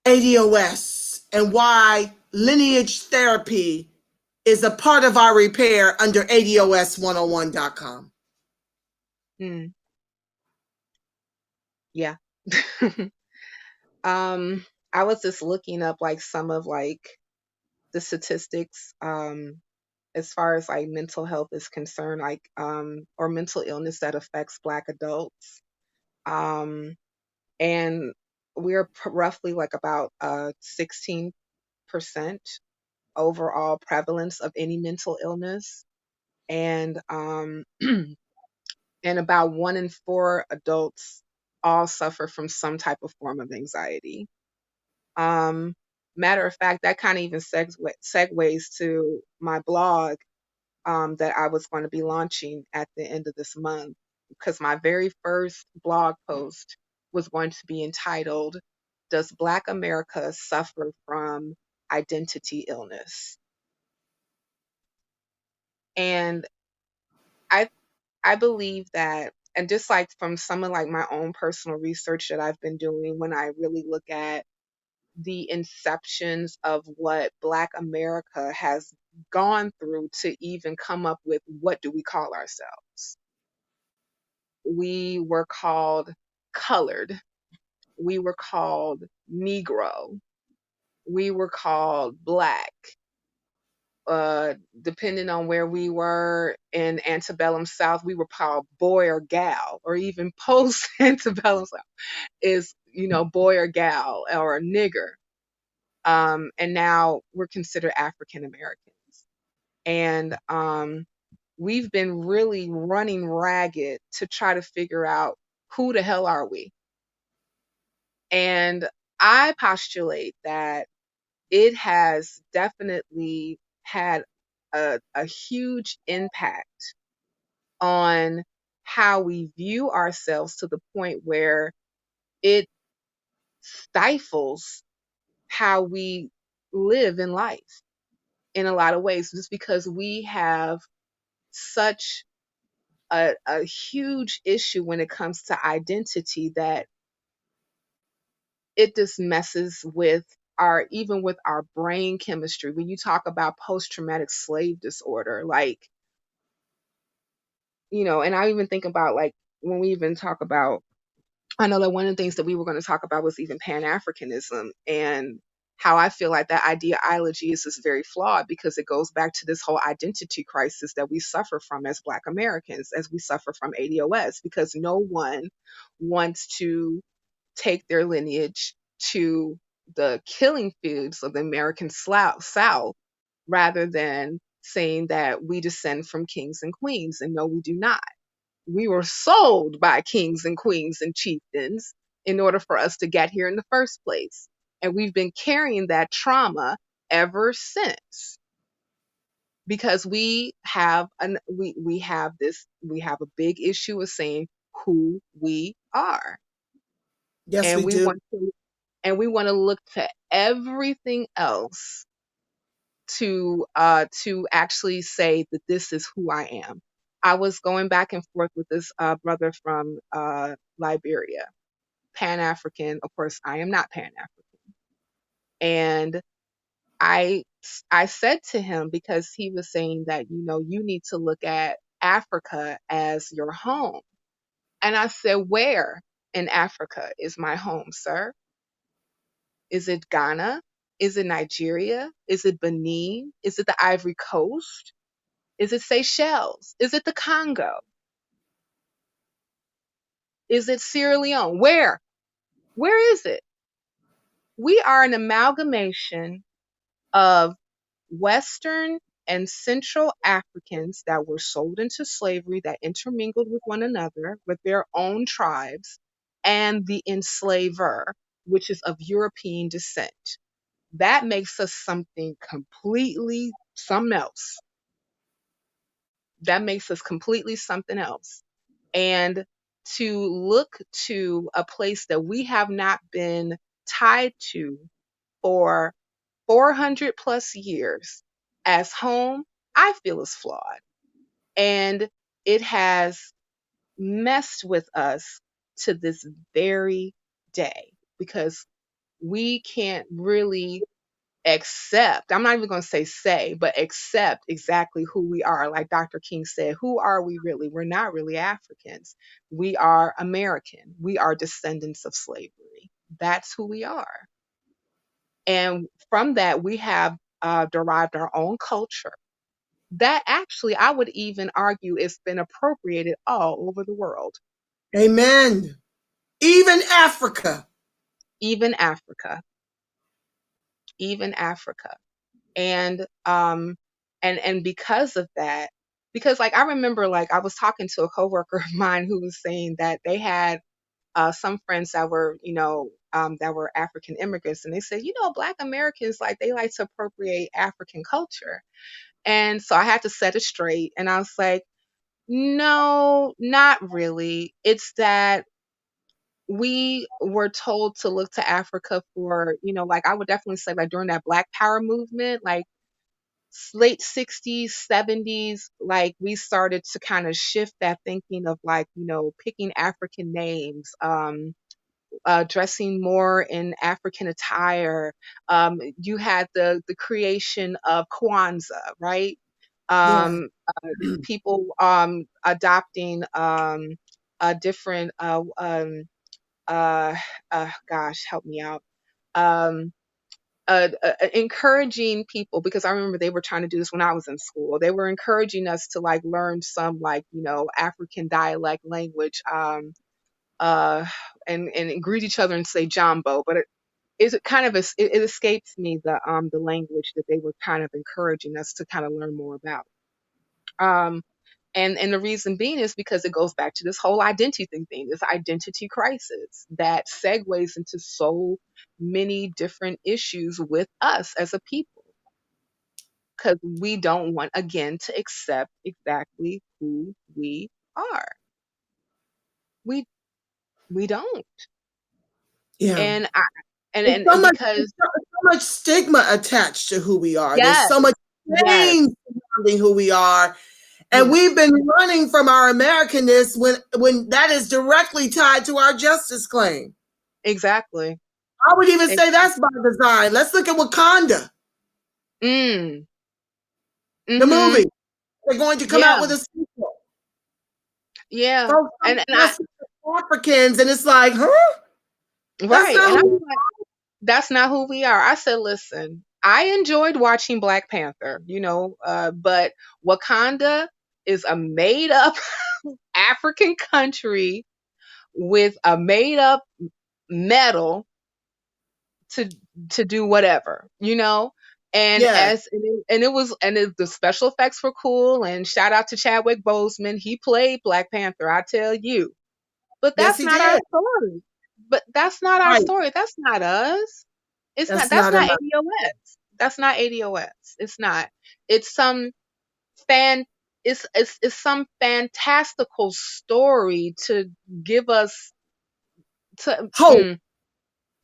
ADOS and why lineage therapy is a part of our repair under ADOS101.com. Mm, yeah. um, I was just looking up like some of like the statistics as far as like mental health is concerned, like or mental illness that affects Black adults. Um, and we're roughly like about 16% overall prevalence of any mental illness, and and about 1 in 4 adults all suffer from some type of form of anxiety. Um, Matter of fact, that kind of even segues to my blog that I was going to be launching at the end of this month, because my very first blog post was going to be entitled, "Does Black America Suffer from Identity Illness?" And I I believe that, and just like from some of like my own personal research that I've been doing, when I really look at the inceptions of what Black America has gone through to even come up with what do we call ourselves. We were called colored. We were called Negro. We were called Black. Depending on where we were in antebellum South, we were called boy or gal, or even post antebellum South is, boy or gal or a nigger. And now we're considered African Americans. And we've been really running ragged to try to figure out who the hell are we. And I postulate that it has definitely had a huge impact on how we view ourselves, to the point where it stifles how we live in life in a lot of ways, just because we have such a huge issue when it comes to identity, that it just messes with even with our brain chemistry. When you talk about post-traumatic slave disorder, like, and I even think about, like, when we even talk about, I know that one of the things that we were going to talk about was even Pan-Africanism, and how I feel like that ideology is just very flawed, because it goes back to this whole identity crisis that we suffer from as Black Americans, as we suffer from ADOS, because no one wants to take their lineage to the killing fields of the American South, rather than saying that we descend from kings and queens. And no, we do not. We were sold by kings and queens and chieftains in order for us to get here in the first place. And we've been carrying that trauma ever since, because we have a big issue with saying who we are. Yes, And we we do. want to look to everything else to actually say that this is who I am. I was going back and forth with this brother from Liberia, Pan African. Of course, I am not Pan African, and I I said to him, because he was saying that, you need to look at Africa as your home, and I said, where in Africa is my home, sir? Is it Ghana? Is it Nigeria? Is it Benin? Is it the Ivory Coast? Is it Seychelles? Is it the Congo? Is it Sierra Leone? Where? Where is it? We are an amalgamation of Western and Central Africans that were sold into slavery, that intermingled with one another, with their own tribes, and the enslaver, which is of European descent. That makes us something completely something else. That makes us completely something else. And to look to a place that we have not been tied to for 400 plus years as home, I feel is flawed. And it has messed with us to this very day, because we can't really accept, I'm not even going to say, but accept exactly who we are. Like Dr. King said, who are we really? We're not really Africans. We are American. We are descendants of slavery. That's who we are. And from that, we have derived our own culture that actually, I would even argue, it's been appropriated all over the world, Amen. Even Africa. even Africa, even Africa. And because of that, because, like, I remember, like, I was talking to a coworker of mine who was saying that they had some friends that were, that were African immigrants, and they said, Black Americans, like, they like to appropriate African culture. And so I had to set it straight, and I was like, no, not really. It's that we were told to look to Africa for, like, I would definitely say, like, during that Black Power movement, like late 60s, 70s, like, we started to kind of shift that thinking of, like, picking African names, dressing more in African attire. You had the creation of Kwanzaa, right? Yeah. People adopting a different gosh, help me out. Um, Encouraging people, because I remember they were trying to do this when I was in school. They were encouraging us to, like, learn some, like, African dialect language, uh, and greet each other and say Jambo. But it kind of it escapes me the language that they were kind of encouraging us to kind of learn more about. Um, and the reason being is because it goes back to this whole identity thing, this identity crisis that segues into so many different issues with us as a people, because we don't want, again, to accept exactly who we are. We we don't. Yeah. And I There's and because so much stigma attached to who we are. There's yes, so much yes, shame surrounding who we are. And yeah, we've been running from our Americanness when that is directly tied to our justice claim. exactly. I would even It, say that's by design. Let's look at Wakanda, mm, the mm-hmm. movie. They're going to come out Yeah, with a sequel. yeah. Folks And I don't Africans, and it's like, huh? That's right. not And I'm who. like, that's not who we are. I said, listen, I enjoyed watching Black Panther, but Wakanda is a made up African country with a made up metal to to do whatever, And Yes, the special effects were cool. And shout out to Chadwick Boseman, he played Black Panther. I tell you, but yes, that's he not our did. story. But that's not our Right. story. That's not us. It's not. That's That's not not enough. ADOS. That's not ADOS. It's not. It's some fan. It's some fantastical story to give us to Hope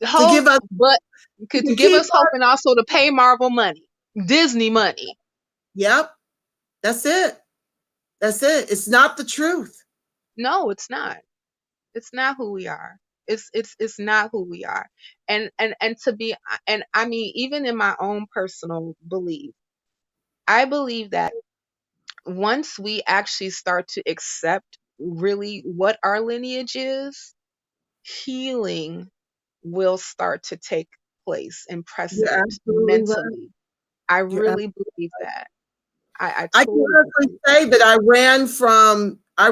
to hope, give us, but to to give keep us hope us. and also to pay Marvel money, Disney money. Yep, that's it. That's it. It's not the truth. No, it's not. It's not who we are. It's not who we are. And to be and I mean, even in my own personal belief, I believe that once we actually start to accept really what our lineage is, healing will start to take place and You're precedent absolutely right. mentally. I You're really believe that. I I can totally honestly believe say that I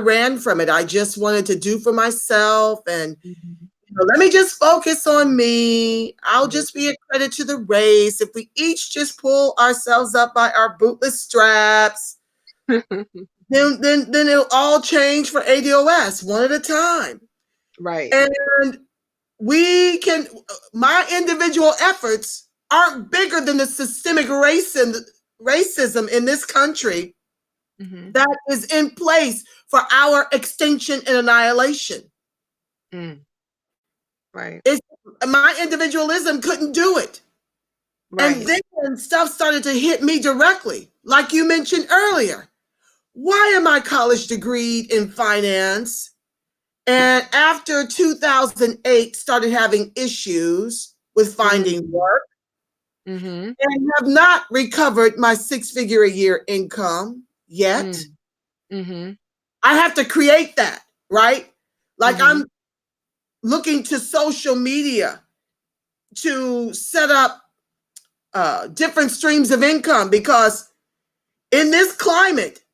ran from it. I just wanted to do for myself, and that. Mhm. let me just focus on me. I'll Right. just be a credit to the race. If we each just pull ourselves up by our bootless straps, then it'll all change for ADOS one at a time. Right. And we can my individual efforts aren't bigger than the systemic racism in this country Mhm. that is in place for our extinction and annihilation. Mm. Right. It's, my individualism couldn't do it. And Right. then stuff started to hit me directly, like you mentioned earlier. Why am I college degreed in finance? And after 2008, started having issues with finding Mm. work Mhm. and have not recovered my six-figure a year income yet. Mm. Mhm. I have to create that, right? Like Mhm. I'm looking to social media to set up different streams of income because in this climate,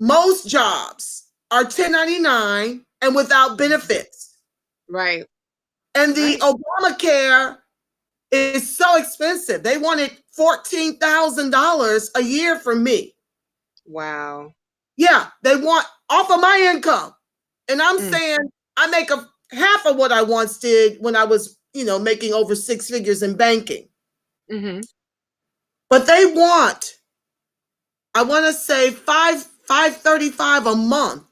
most jobs are 1099 and without benefits. Right. And the Right. Obamacare is so expensive. They wanted $14,000 a year from me. Wow. Yeah, they want off of my income. And I'm Mm. saying I make a half of what I once did when I was, making over six figures in banking. Mhm. But they want, I want to say 535 a month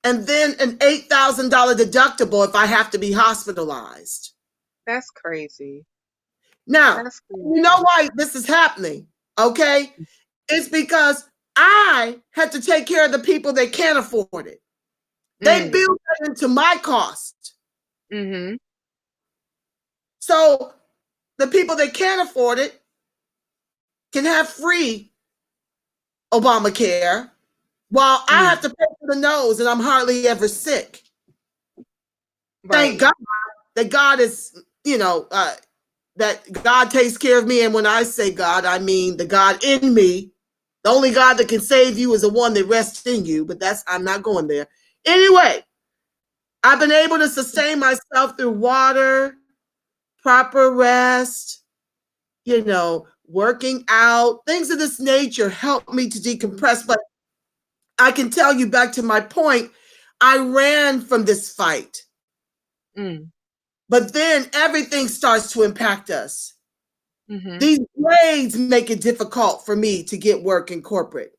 and then an $8,000 deductible if I have to be hospitalized. That's crazy. Now, That's you know crazy. why this is happening, okay? It's because I had to take care of the people that can't afford it. They Mm. build that into my cost. Mhm. So the people that can't afford it can have free Obamacare while I have Mm. to pay for the nose and I'm hardly ever sick. Thank Right. God that God is, that God takes care of me. And when I say God, I mean the God in me. The only God that can save you is the one that rests in you, but I'm not going there. Anyway, I've been able to sustain myself through water, proper rest, working out, things of this nature help me to decompress. But I can tell you back to my point, I ran from this fight. Mm. But then everything starts to impact us. Mhm. These grades make it difficult for me to get work in corporate.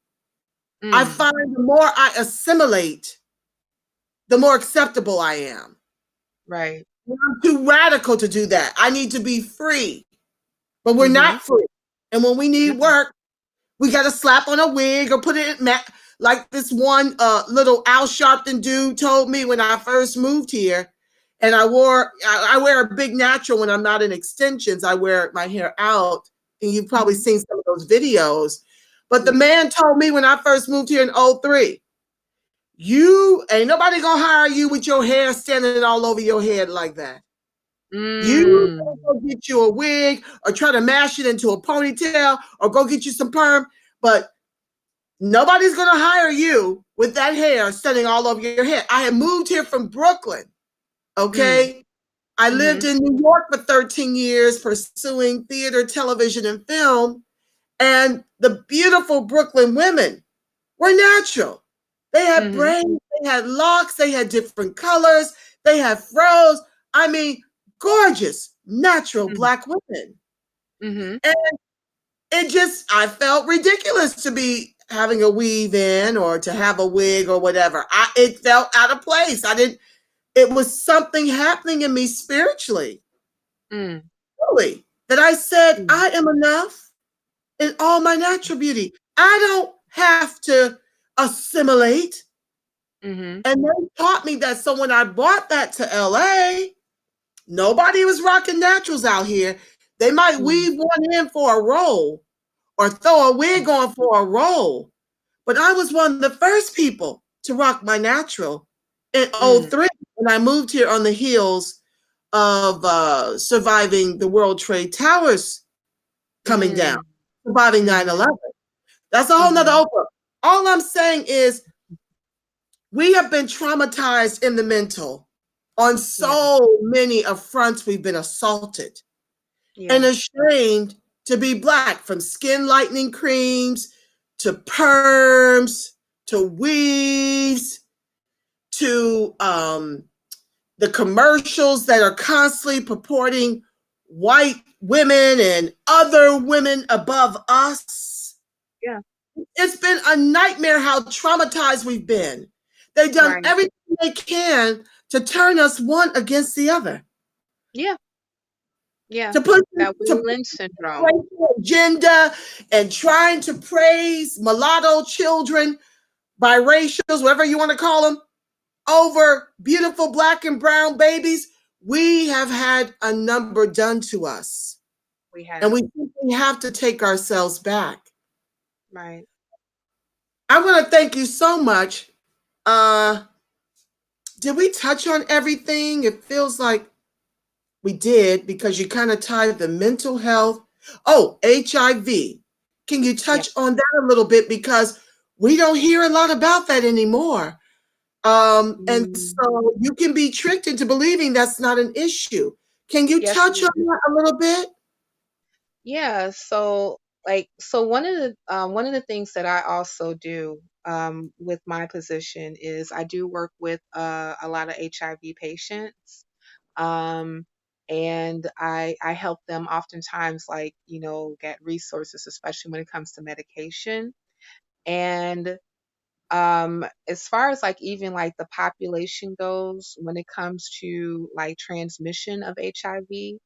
I Mm. find the more I assimilate, the more acceptable I am. Right. I'm too radical to do that. I need to be free, but we're Mhm. not free. And when we need No. work, we got to slap on a wig or put it in, like this one little Al Sharpton dude told me when I first moved here. And I wear a big natural when I'm not in extensions. I wear my hair out. And you've probably Mhm. seen some of those videos. But the Yeah. man told me when I first moved here in '03, you ain't nobody gonna hire you with your hair standing all over your head like that. You Mm. go get you a wig or try to mash it into a ponytail or go get you some perm, but nobody's gonna hire you with that hair standing all over your head. I had moved here from Brooklyn. Mm. Okay. I lived Mhm. in New York for 13 years pursuing theater, television, and film. And the beautiful Brooklyn women were natural. They had Mhm. braids, they had locks, they had different colors, they had froze. I mean, gorgeous, natural Mhm. Black women. Mhm. And it just, I felt ridiculous to be having a weave in or to have a wig or whatever. It felt out of place. It was something happening in me spiritually, Mm. really, that I said, Mm. I am enough in all my natural beauty. I don't have to assimilate. Mhm. And they taught me that. So when I brought that to LA, nobody was rocking naturals out here. They might Mm. weave one in for a role or throw a wig on for a role. But I was one of the first people to rock my natural in Mm. '03 when I moved here on the heels of surviving the World Trade Towers coming down, Mm. surviving 9/11. Mhm. That's a whole nother Mhm. Oprah. All I'm saying is we have been traumatized in the mental on Yeah. so many of fronts. We've been assaulted and Yeah. ashamed to be Black, from skin lightening creams to perms to weaves to the commercials that are constantly purporting white women and other women above us. Yeah. It's been a nightmare how traumatized we've been. They've done Right. everything they can to turn us one against the other, Yeah. Yeah. to put That to Willie put Lynch syndrome. racial agenda and trying to praise mulatto children, biracials, whatever you want to call them, over beautiful Black and brown babies. We have had a number done to us, We have. and we simply have to take ourselves back. Right. I want to thank you so much. Uh, did we touch on everything? It feels like we did because you kind of tied the mental health. Oh, HIV. Can you Yeah. touch on that a little bit? Because we don't hear a lot about that anymore. And Mm. so you can be tricked into believing that's not an issue. Can you Yes, it touch on is. that a little bit? Yeah. So one of the things that I also do with my position is I do work with a lot of HIV patients. Um, and I help them oftentimes, like, get resources, especially when it comes to medication. And as far as like even like the population goes, when it comes to like transmission of HIV,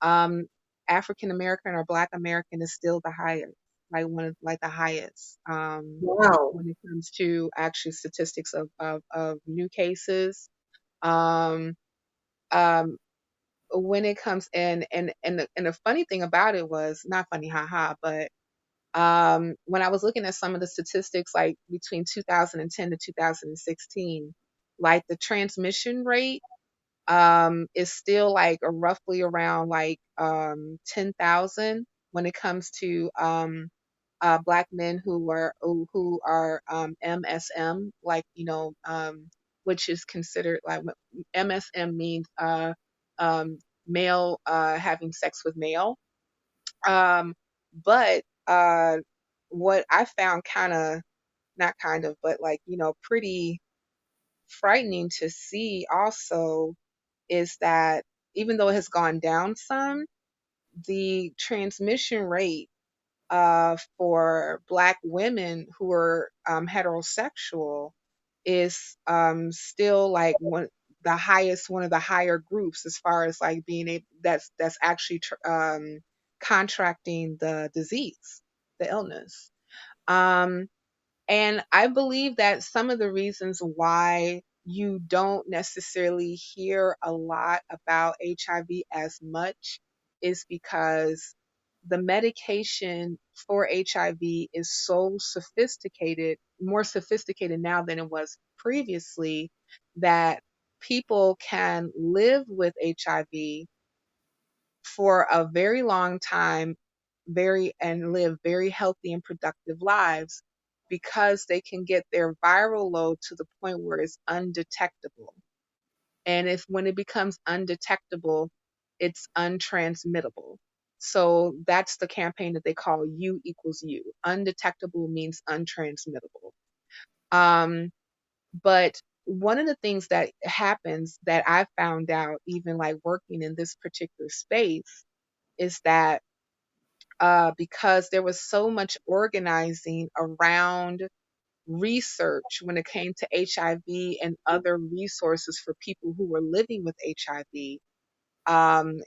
um, African American or Black American is still the highest, like one of like the highest Wow. when it comes to actual statistics of new cases. Um, um, when it comes and the funny thing about it was not funny, haha, but when I was looking at some of the statistics, like between 2010 to 2016, like the transmission rate is still like roughly around like 10,000 when it comes to Black men who are MSM, like which is considered like MSM means um, male having sex with male. Um, but what I found kind of, not kind of, but like, pretty frightening to see also is that even though it has gone down some, the transmission rate for Black women who are heterosexual is still like one of the higher groups as far as like being able that's actually contracting the disease, the illness. Um, and I believe that some of the reasons why you don't necessarily hear a lot about HIV as much is because the medication for HIV is so sophisticated, more sophisticated now than it was previously, that people can live with HIV for a very long time, very and live very healthy and productive lives because they can get their viral load to the point where it's undetectable. And if when it becomes undetectable, it's untransmittable. So that's the campaign that they call U equals U. Undetectable means untransmittable. Um, but one of the things that happens that I found out, even like working in this particular space, is that because there was so much organizing around research when it came to HIV and other resources for people who were living with HIV,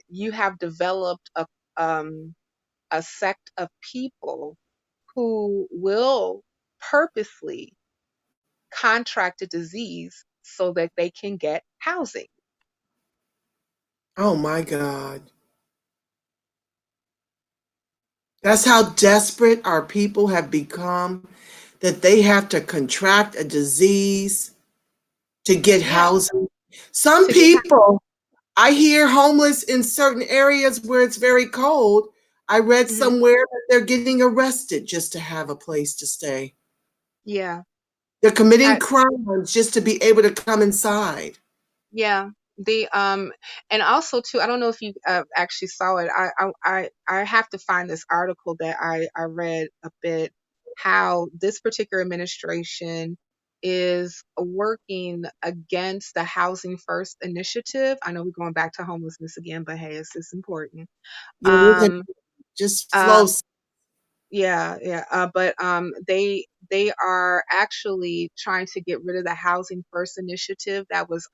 you have developed a sect of people who will purposely contract a disease so that they can get housing. Oh my God. That's how desperate our people have become, that they have to contract a disease to get Yeah, housing. Some to get people, I hear homeless in certain areas where it's very cold. I read housing. somewhere that they're getting arrested just to have a place to stay. Yeah. They're committing I, crimes just to be able to come inside. Yeah, the and also too, I don't know if you actually saw it. I have to find this article that I read a bit how this particular administration is working against the Housing First initiative. I know we're going back to homelessness again, but hey, it's important. Yeah, we'll Um, just uh, flow. yeah, yeah. But they are actually trying to get rid of the Housing First initiative that was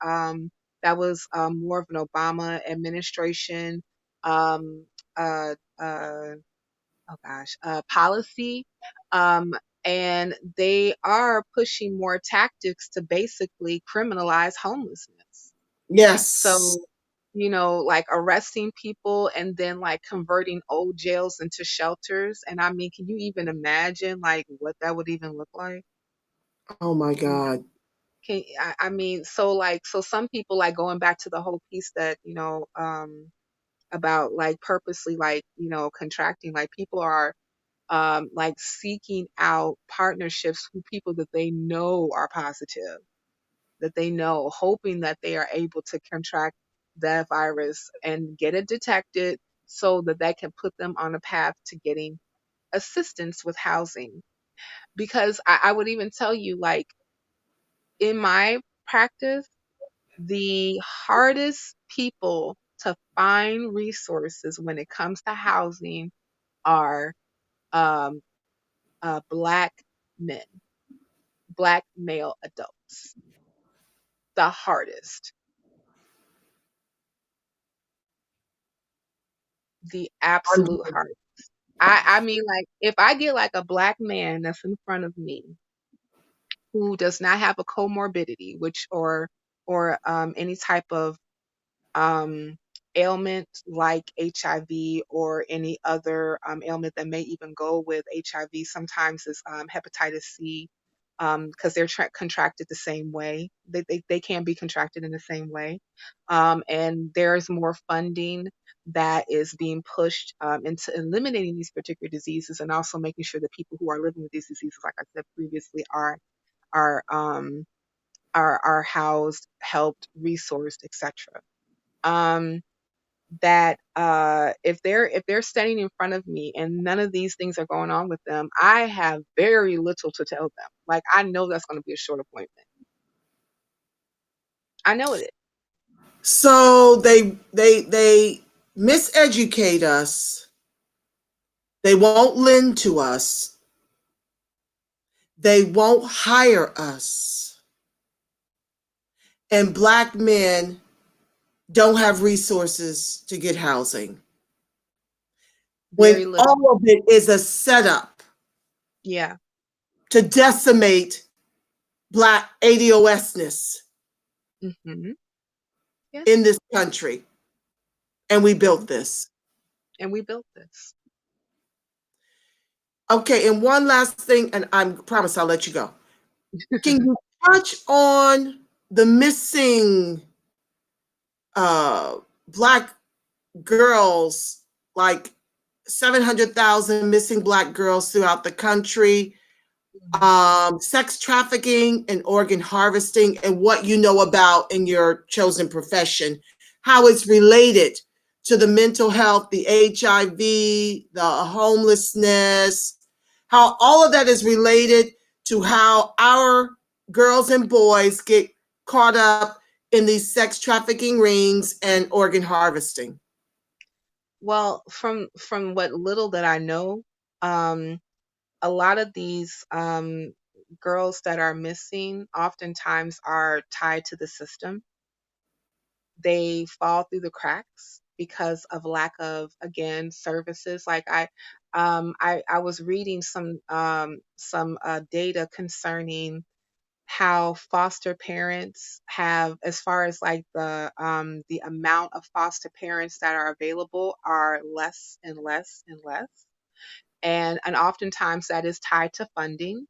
more of an Obama administration um uh uh policy. Um and they are pushing more tactics to basically criminalize homelessness. Yes. So, like arresting people and then like converting old jails into shelters. And I mean, can you even imagine like what that would even look like? Oh my Mm, God. I mean, so like, so some people like going back to the whole piece that, about like purposely like, contracting, like people are like seeking out partnerships with people that they know are positive, that they know, hoping that they are able to contract that virus and get it detected so that that can put them on a path to getting assistance with housing. Because I would even tell you, like, in my practice, the hardest people to find resources when it comes to housing are um, Black men, Black male adults. The hardest, the absolute hardest. I mean, like, if I get like a Black man that's in front of me who does not have a comorbidity, which or any type of um, ailment like HIV or any other ailment that may even go with HIV. Sometimes it's hepatitis C because they're contracted the same way. They can be contracted in the same way. And there's more funding that is being pushed into eliminating these particular diseases and also making sure that people who are living with these diseases, like I said previously, are um, are housed, helped, resourced, etc. Um, that if they're standing in front of me and none of these things are going on with them, I have very little to tell them. Like I know that's going to be a short appointment. I know it. So they miseducate us. They won't lend to us. They won't hire us. And Black men don't have resources to get housing. Very When little. all of it is a setup Yeah. to decimate Black ADOSness. Hmm. in Yes. this country, and we Hmm. built this. And we built this. Okay, and one last thing, and I promise I'll let you go. Can you touch on the missing uh, Black girls, like 700,000 missing Black girls throughout the country, sex trafficking and organ harvesting, and what you know about in your chosen profession, how it's related to the mental health, the HIV, the homelessness, how all of that is related to how our girls and boys get caught up in these sex trafficking rings and organ harvesting. Well, from what little that I know, um, a lot of these girls that are missing oftentimes are tied to the system. They fall through the cracks because of lack of, again, services. Like I was reading some data concerning how foster parents have, as far as like the amount of foster parents that are available are less and less and less, and oftentimes that is tied to funding.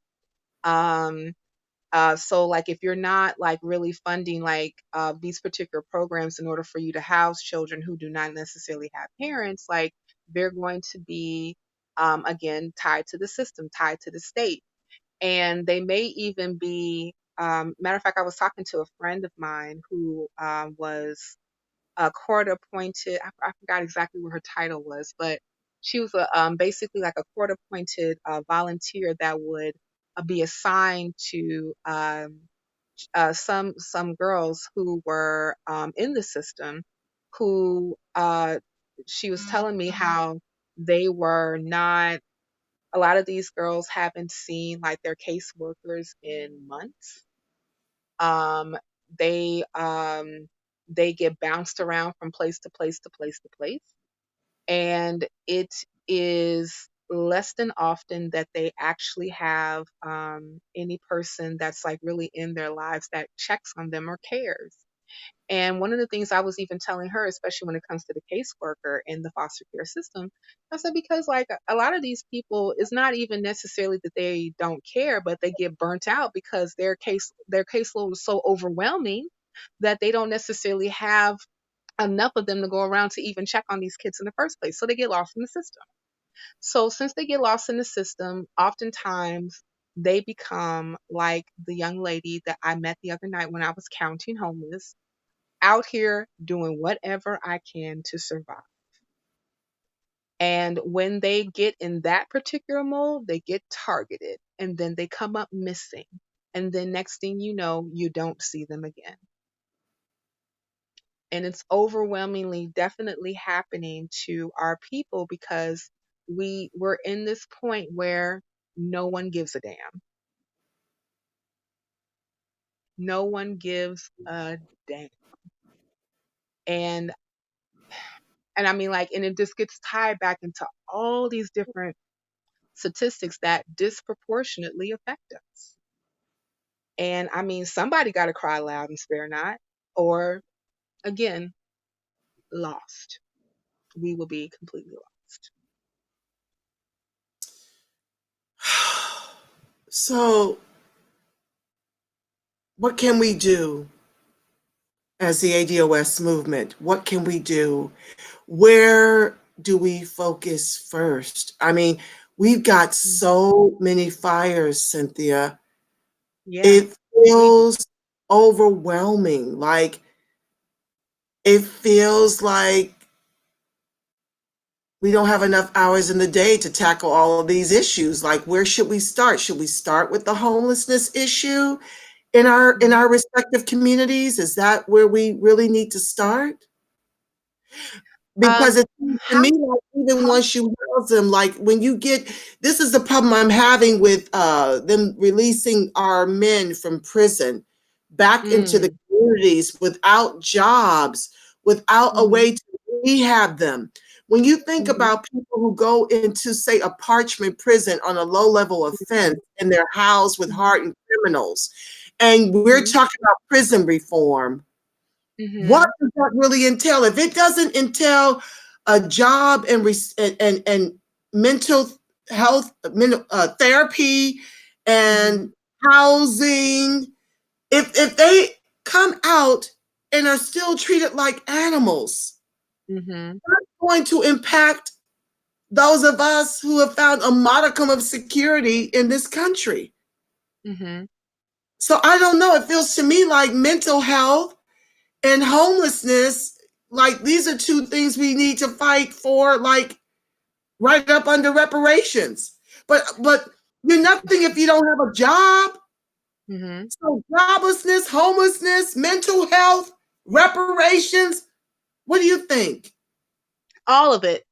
um so like if you're not like really funding like these particular programs in order for you to house children who do not necessarily have parents, like they're going to be again tied to the system, tied to the state. And they may even be, matter of fact, I was talking to a friend of mine who was a court appointed, I forgot exactly what her title was, but she was basically like a court appointed volunteer that would be assigned to some girls who were in the system, who she was telling me how they were not, a lot of these girls haven't seen like their caseworkers in months. Um, they um, they get bounced around from place to place to place to place, and it is less than often that they actually have any person that's like really in their lives that checks on them or cares. And one of the things I was even telling her, especially when it comes to the caseworker in the foster care system, I said, because like a lot of these people, it's not even necessarily that they don't care, but they get burnt out because their caseload is so overwhelming that they don't necessarily have enough of them to go around to even check on these kids in the first place. So they get lost in the system. So since they get lost in the system, oftentimes they become like the young lady that I met the other night when I was counting homeless, out here doing whatever I can to survive. And when they get in that particular mold, they get targeted and then they come up missing. And then next thing you know, you don't see them again. And it's overwhelmingly definitely happening to our people because we're in this point where no one gives a damn. No one gives a damn. And and I mean like, and it just gets tied back into all these different statistics that disproportionately affect us. And I mean, somebody got to cry loud and spare not, or again, lost. We will be completely lost. So, what can we do as the ADOS movement? What can we do? Where do we focus first? I mean, we've got Mm. so many fires, Cynthia. Yeah, It we do. feels overwhelming. Like, it feels like we don't have enough hours in the day to tackle all of these issues. Like, where should we start? Should we start with the homelessness issue in Mhm. our respective communities? Is that where we really need to start? Because Um, it seems to how, me like even how, once you house them, like when you get, this is the problem I'm having with them releasing our men from prison back into the mm, communities without jobs, without a mhm, way to rehab them. When you think mhm, about people who go into, say, a parchment prison on a low level offense and they're housed with mhm, hardened criminals, and we're Mhm. talking about prison reform, what Mhm. does that really entail? If it doesn't entail a job and mental health, therapy, Mhm. and housing, if they come out and are still treated like animals, Mhm. that's going to impact those of us who have found a modicum of security in this country. Mhm. So I don't know. It feels to me like mental health and homelessness, like these are two things we need to fight for, like right up under reparations. But you're nothing if you don't have a job. Mhm. So joblessness, homelessness, mental health, reparations. What do you think? All of it.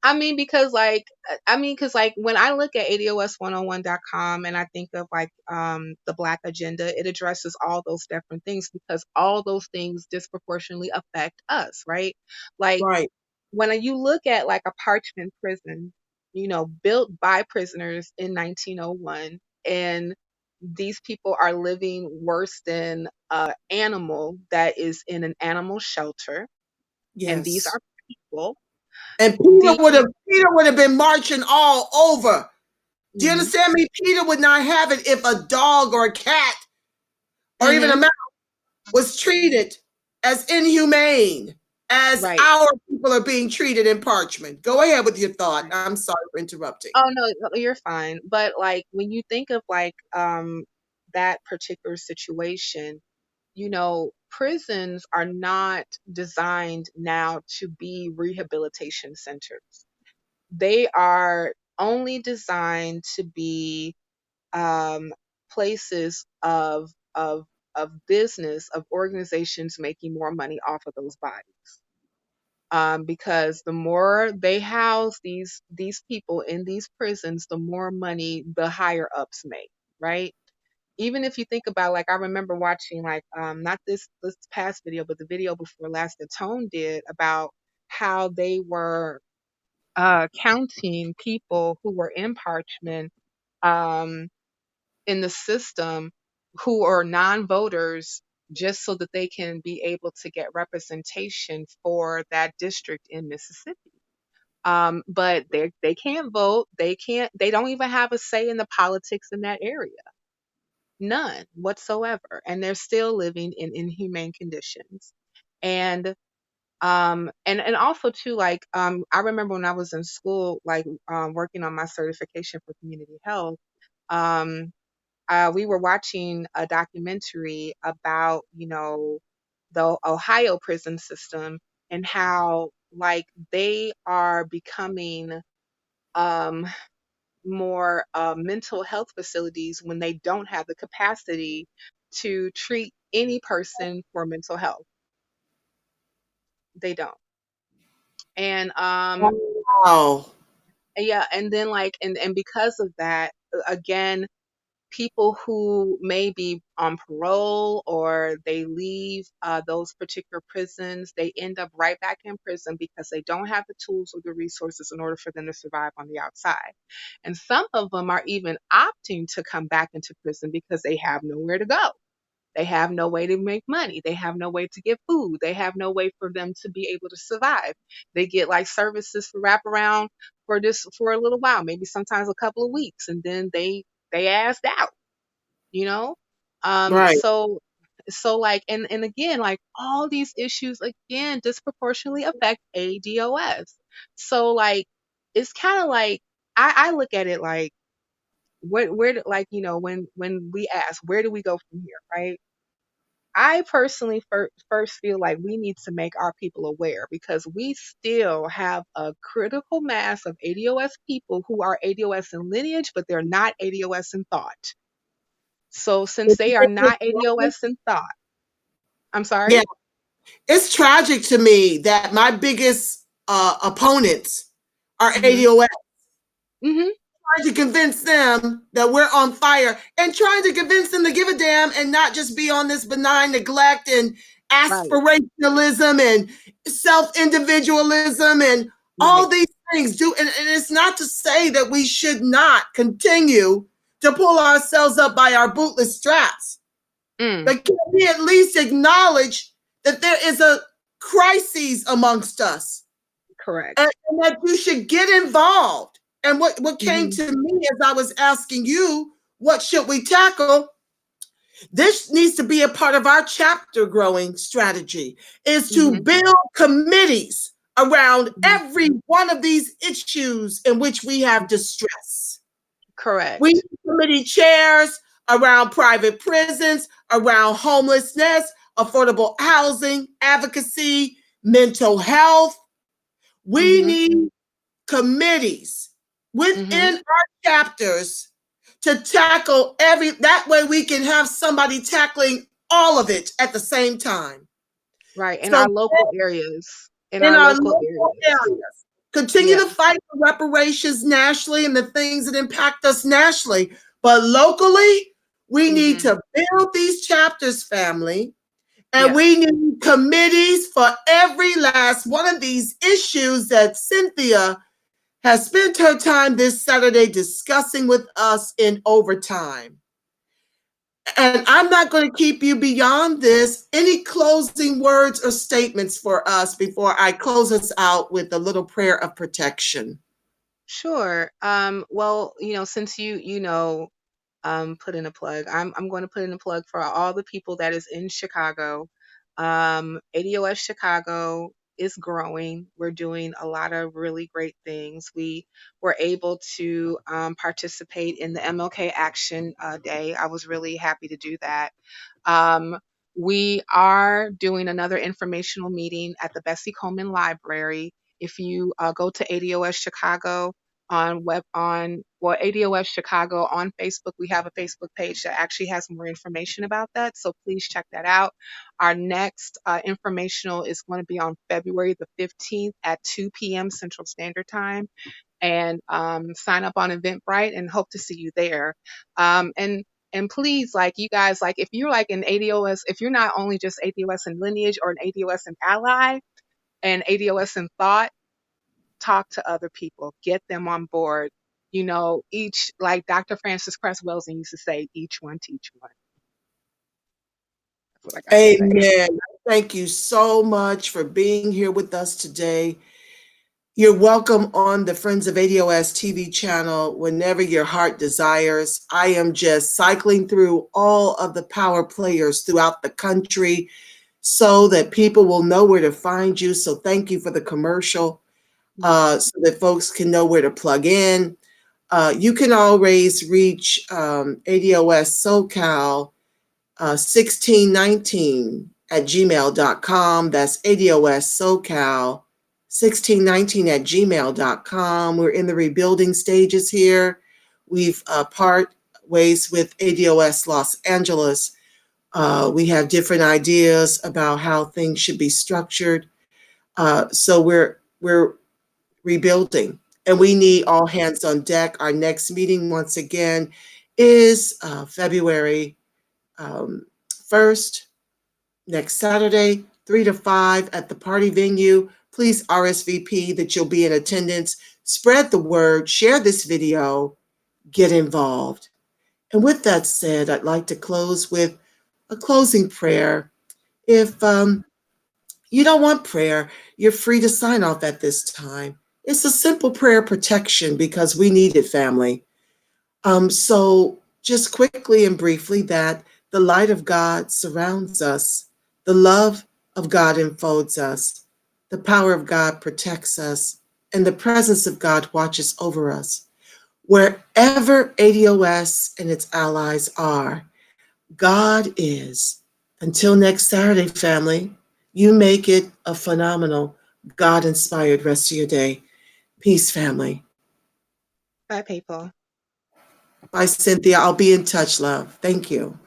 I mean, because because when I look at ADOS101.com and I think of like the Black agenda, it addresses all those different things because all those things disproportionately affect us, right? Like Right. when you look at like a parchment prison, built by prisoners in 1901, and these people are living worse than a animal that is in an animal shelter, and these Yes. are people. And The Peter would have been marching all over. Do you Mhm. understand me? Peter would not have it if a dog or a cat or even a Mhm. mouse was treated as inhumane as Right. our people are being treated in Parchment. Go ahead with your thought. I'm sorry for interrupting. Oh no, you're fine. But like when you think of like that particular situation, prisons are not designed now to be rehabilitation centers. They are only designed to be um, places of business, of organizations making more money off of those bodies. Because the more they house these people in these prisons, the more money the higher ups make, right? Even if you think about, like, I remember watching like not this past video, but the video before last that Tone did about how they were counting people who were in Parchment um, in the system who are non-voters just so that they can be able to get representation for that district in Mississippi. But they can't vote. They don't even have a say in the politics in that area. None whatsoever. And they're still living in inhumane conditions. And and also too, like I remember when I was in school, like working on my certification for community health, um we were watching a documentary about, the Ohio prison system and how like they are becoming um more mental health facilities when they don't have the capacity to treat any person for mental health. They don't. And Wow. yeah, and then like and because of that, again, people who may be on parole or they leave those particular prisons, they end up right back in prison because they don't have the tools or the resources in order for them to survive on the outside. And some of them are even opting to come back into prison because they have nowhere to go. They have no way to make money. They have no way to get food. They have no way for them to be able to survive. They get like services for wraparound for this for a little while, maybe sometimes a couple of weeks, and then they asked out, you know? Right. So like and again, like all these issues again disproportionately affect ADOS. So like it's kind of like I look at it like like when we ask where do we go from here, right? I personally first feel like we need to make our people aware because we still have a critical mass of ADOS people who are ADOS in lineage, but they're not ADOS in thought. So since they are not ADOS in thought, I'm Yeah, sorry? it's tragic to me that my biggest opponents are Mhm. ADOS. Mhm. Trying to convince them that we're on fire and trying to convince them to give a damn and not just be on this benign neglect and Right. aspirationalism and self-individualism and all Right. these things do. And it's not to say that we should not continue to pull ourselves up by our bootless straps. But can we at least acknowledge that there is a crisis amongst us? Correct. And that you should get involved. And what came to me as I was asking you, what should we tackle? This needs to be a part of our chapter growing strategy, is to build committees around every one of these issues in which we have distress. Correct. We need committee chairs around private prisons, around homelessness, affordable housing, advocacy, mental health. We need committees within our chapters to tackle that way we can have somebody tackling all of it at the same time. Right. In So our local areas. In our local areas. Continue to fight for reparations nationally and the things that impact us nationally. But locally, we need to build these chapters, family. And we need committees for every last one of these issues that Cynthia has spent her time this Saturday discussing with us in overtime. And I'm not going to keep you beyond this. Any closing words or statements for us before I close us out with a little prayer of protection? Sure. Well, since you put in a plug, I'm going to put in a plug for all the people that is in Chicago. ADOS Chicago is growing. We're doing a lot of really great things. We were able to participate in the MLK Action Day. I was really happy to do that. We are doing another informational meeting at the Bessie Coleman Library. If you go to ADOS Chicago ADOS Chicago on Facebook, we have a Facebook page that actually has more information about that. So please check that out. Our next informational is going to be on February the 15th at 2 p.m. Central Standard Time. And sign up on Eventbrite and hope to see you there. And please, you guys, if you're an ADOS, if you're not only just ADOS and Lineage or an ADOS and Ally and ADOS and Thought, talk to other people, get them on board. Each, like Dr. Francis Cress Welsing used to say, each one teach one. That's what I got to say. Amen. Thank you so much for being here with us today. You're welcome on the Friends of ADOS TV channel whenever your heart desires. I am just cycling through all of the power players throughout the country so that people will know where to find you. So thank you for the commercial so that folks can know where to plug in. You can always reach ADOS SoCal 1619 at gmail.com. That's ADOS SoCal 1619 at gmail.com. We're in the rebuilding stages here. We've part ways with ADOS Los Angeles. We have different ideas about how things should be structured. So we're rebuilding, and we need all hands on deck. Our next meeting, once again, is February 1st, next Saturday, 3 to 5 at the party venue. Please RSVP that you'll be in attendance. Spread the word, share this video, get involved. And with that said, I'd like to close with a closing prayer. If you don't want prayer, you're free to sign off at this time. It's a simple prayer protection because we need it, family. So just quickly and briefly, that the light of God surrounds us, the love of God enfolds us, the power of God protects us, and the presence of God watches over us. Wherever ADOS and its allies are, God is. Until next Saturday, family, you make it a phenomenal, God-inspired rest of your day. Peace, family. Bye, people. Bye, Cynthia. I'll be in touch, love. Thank you.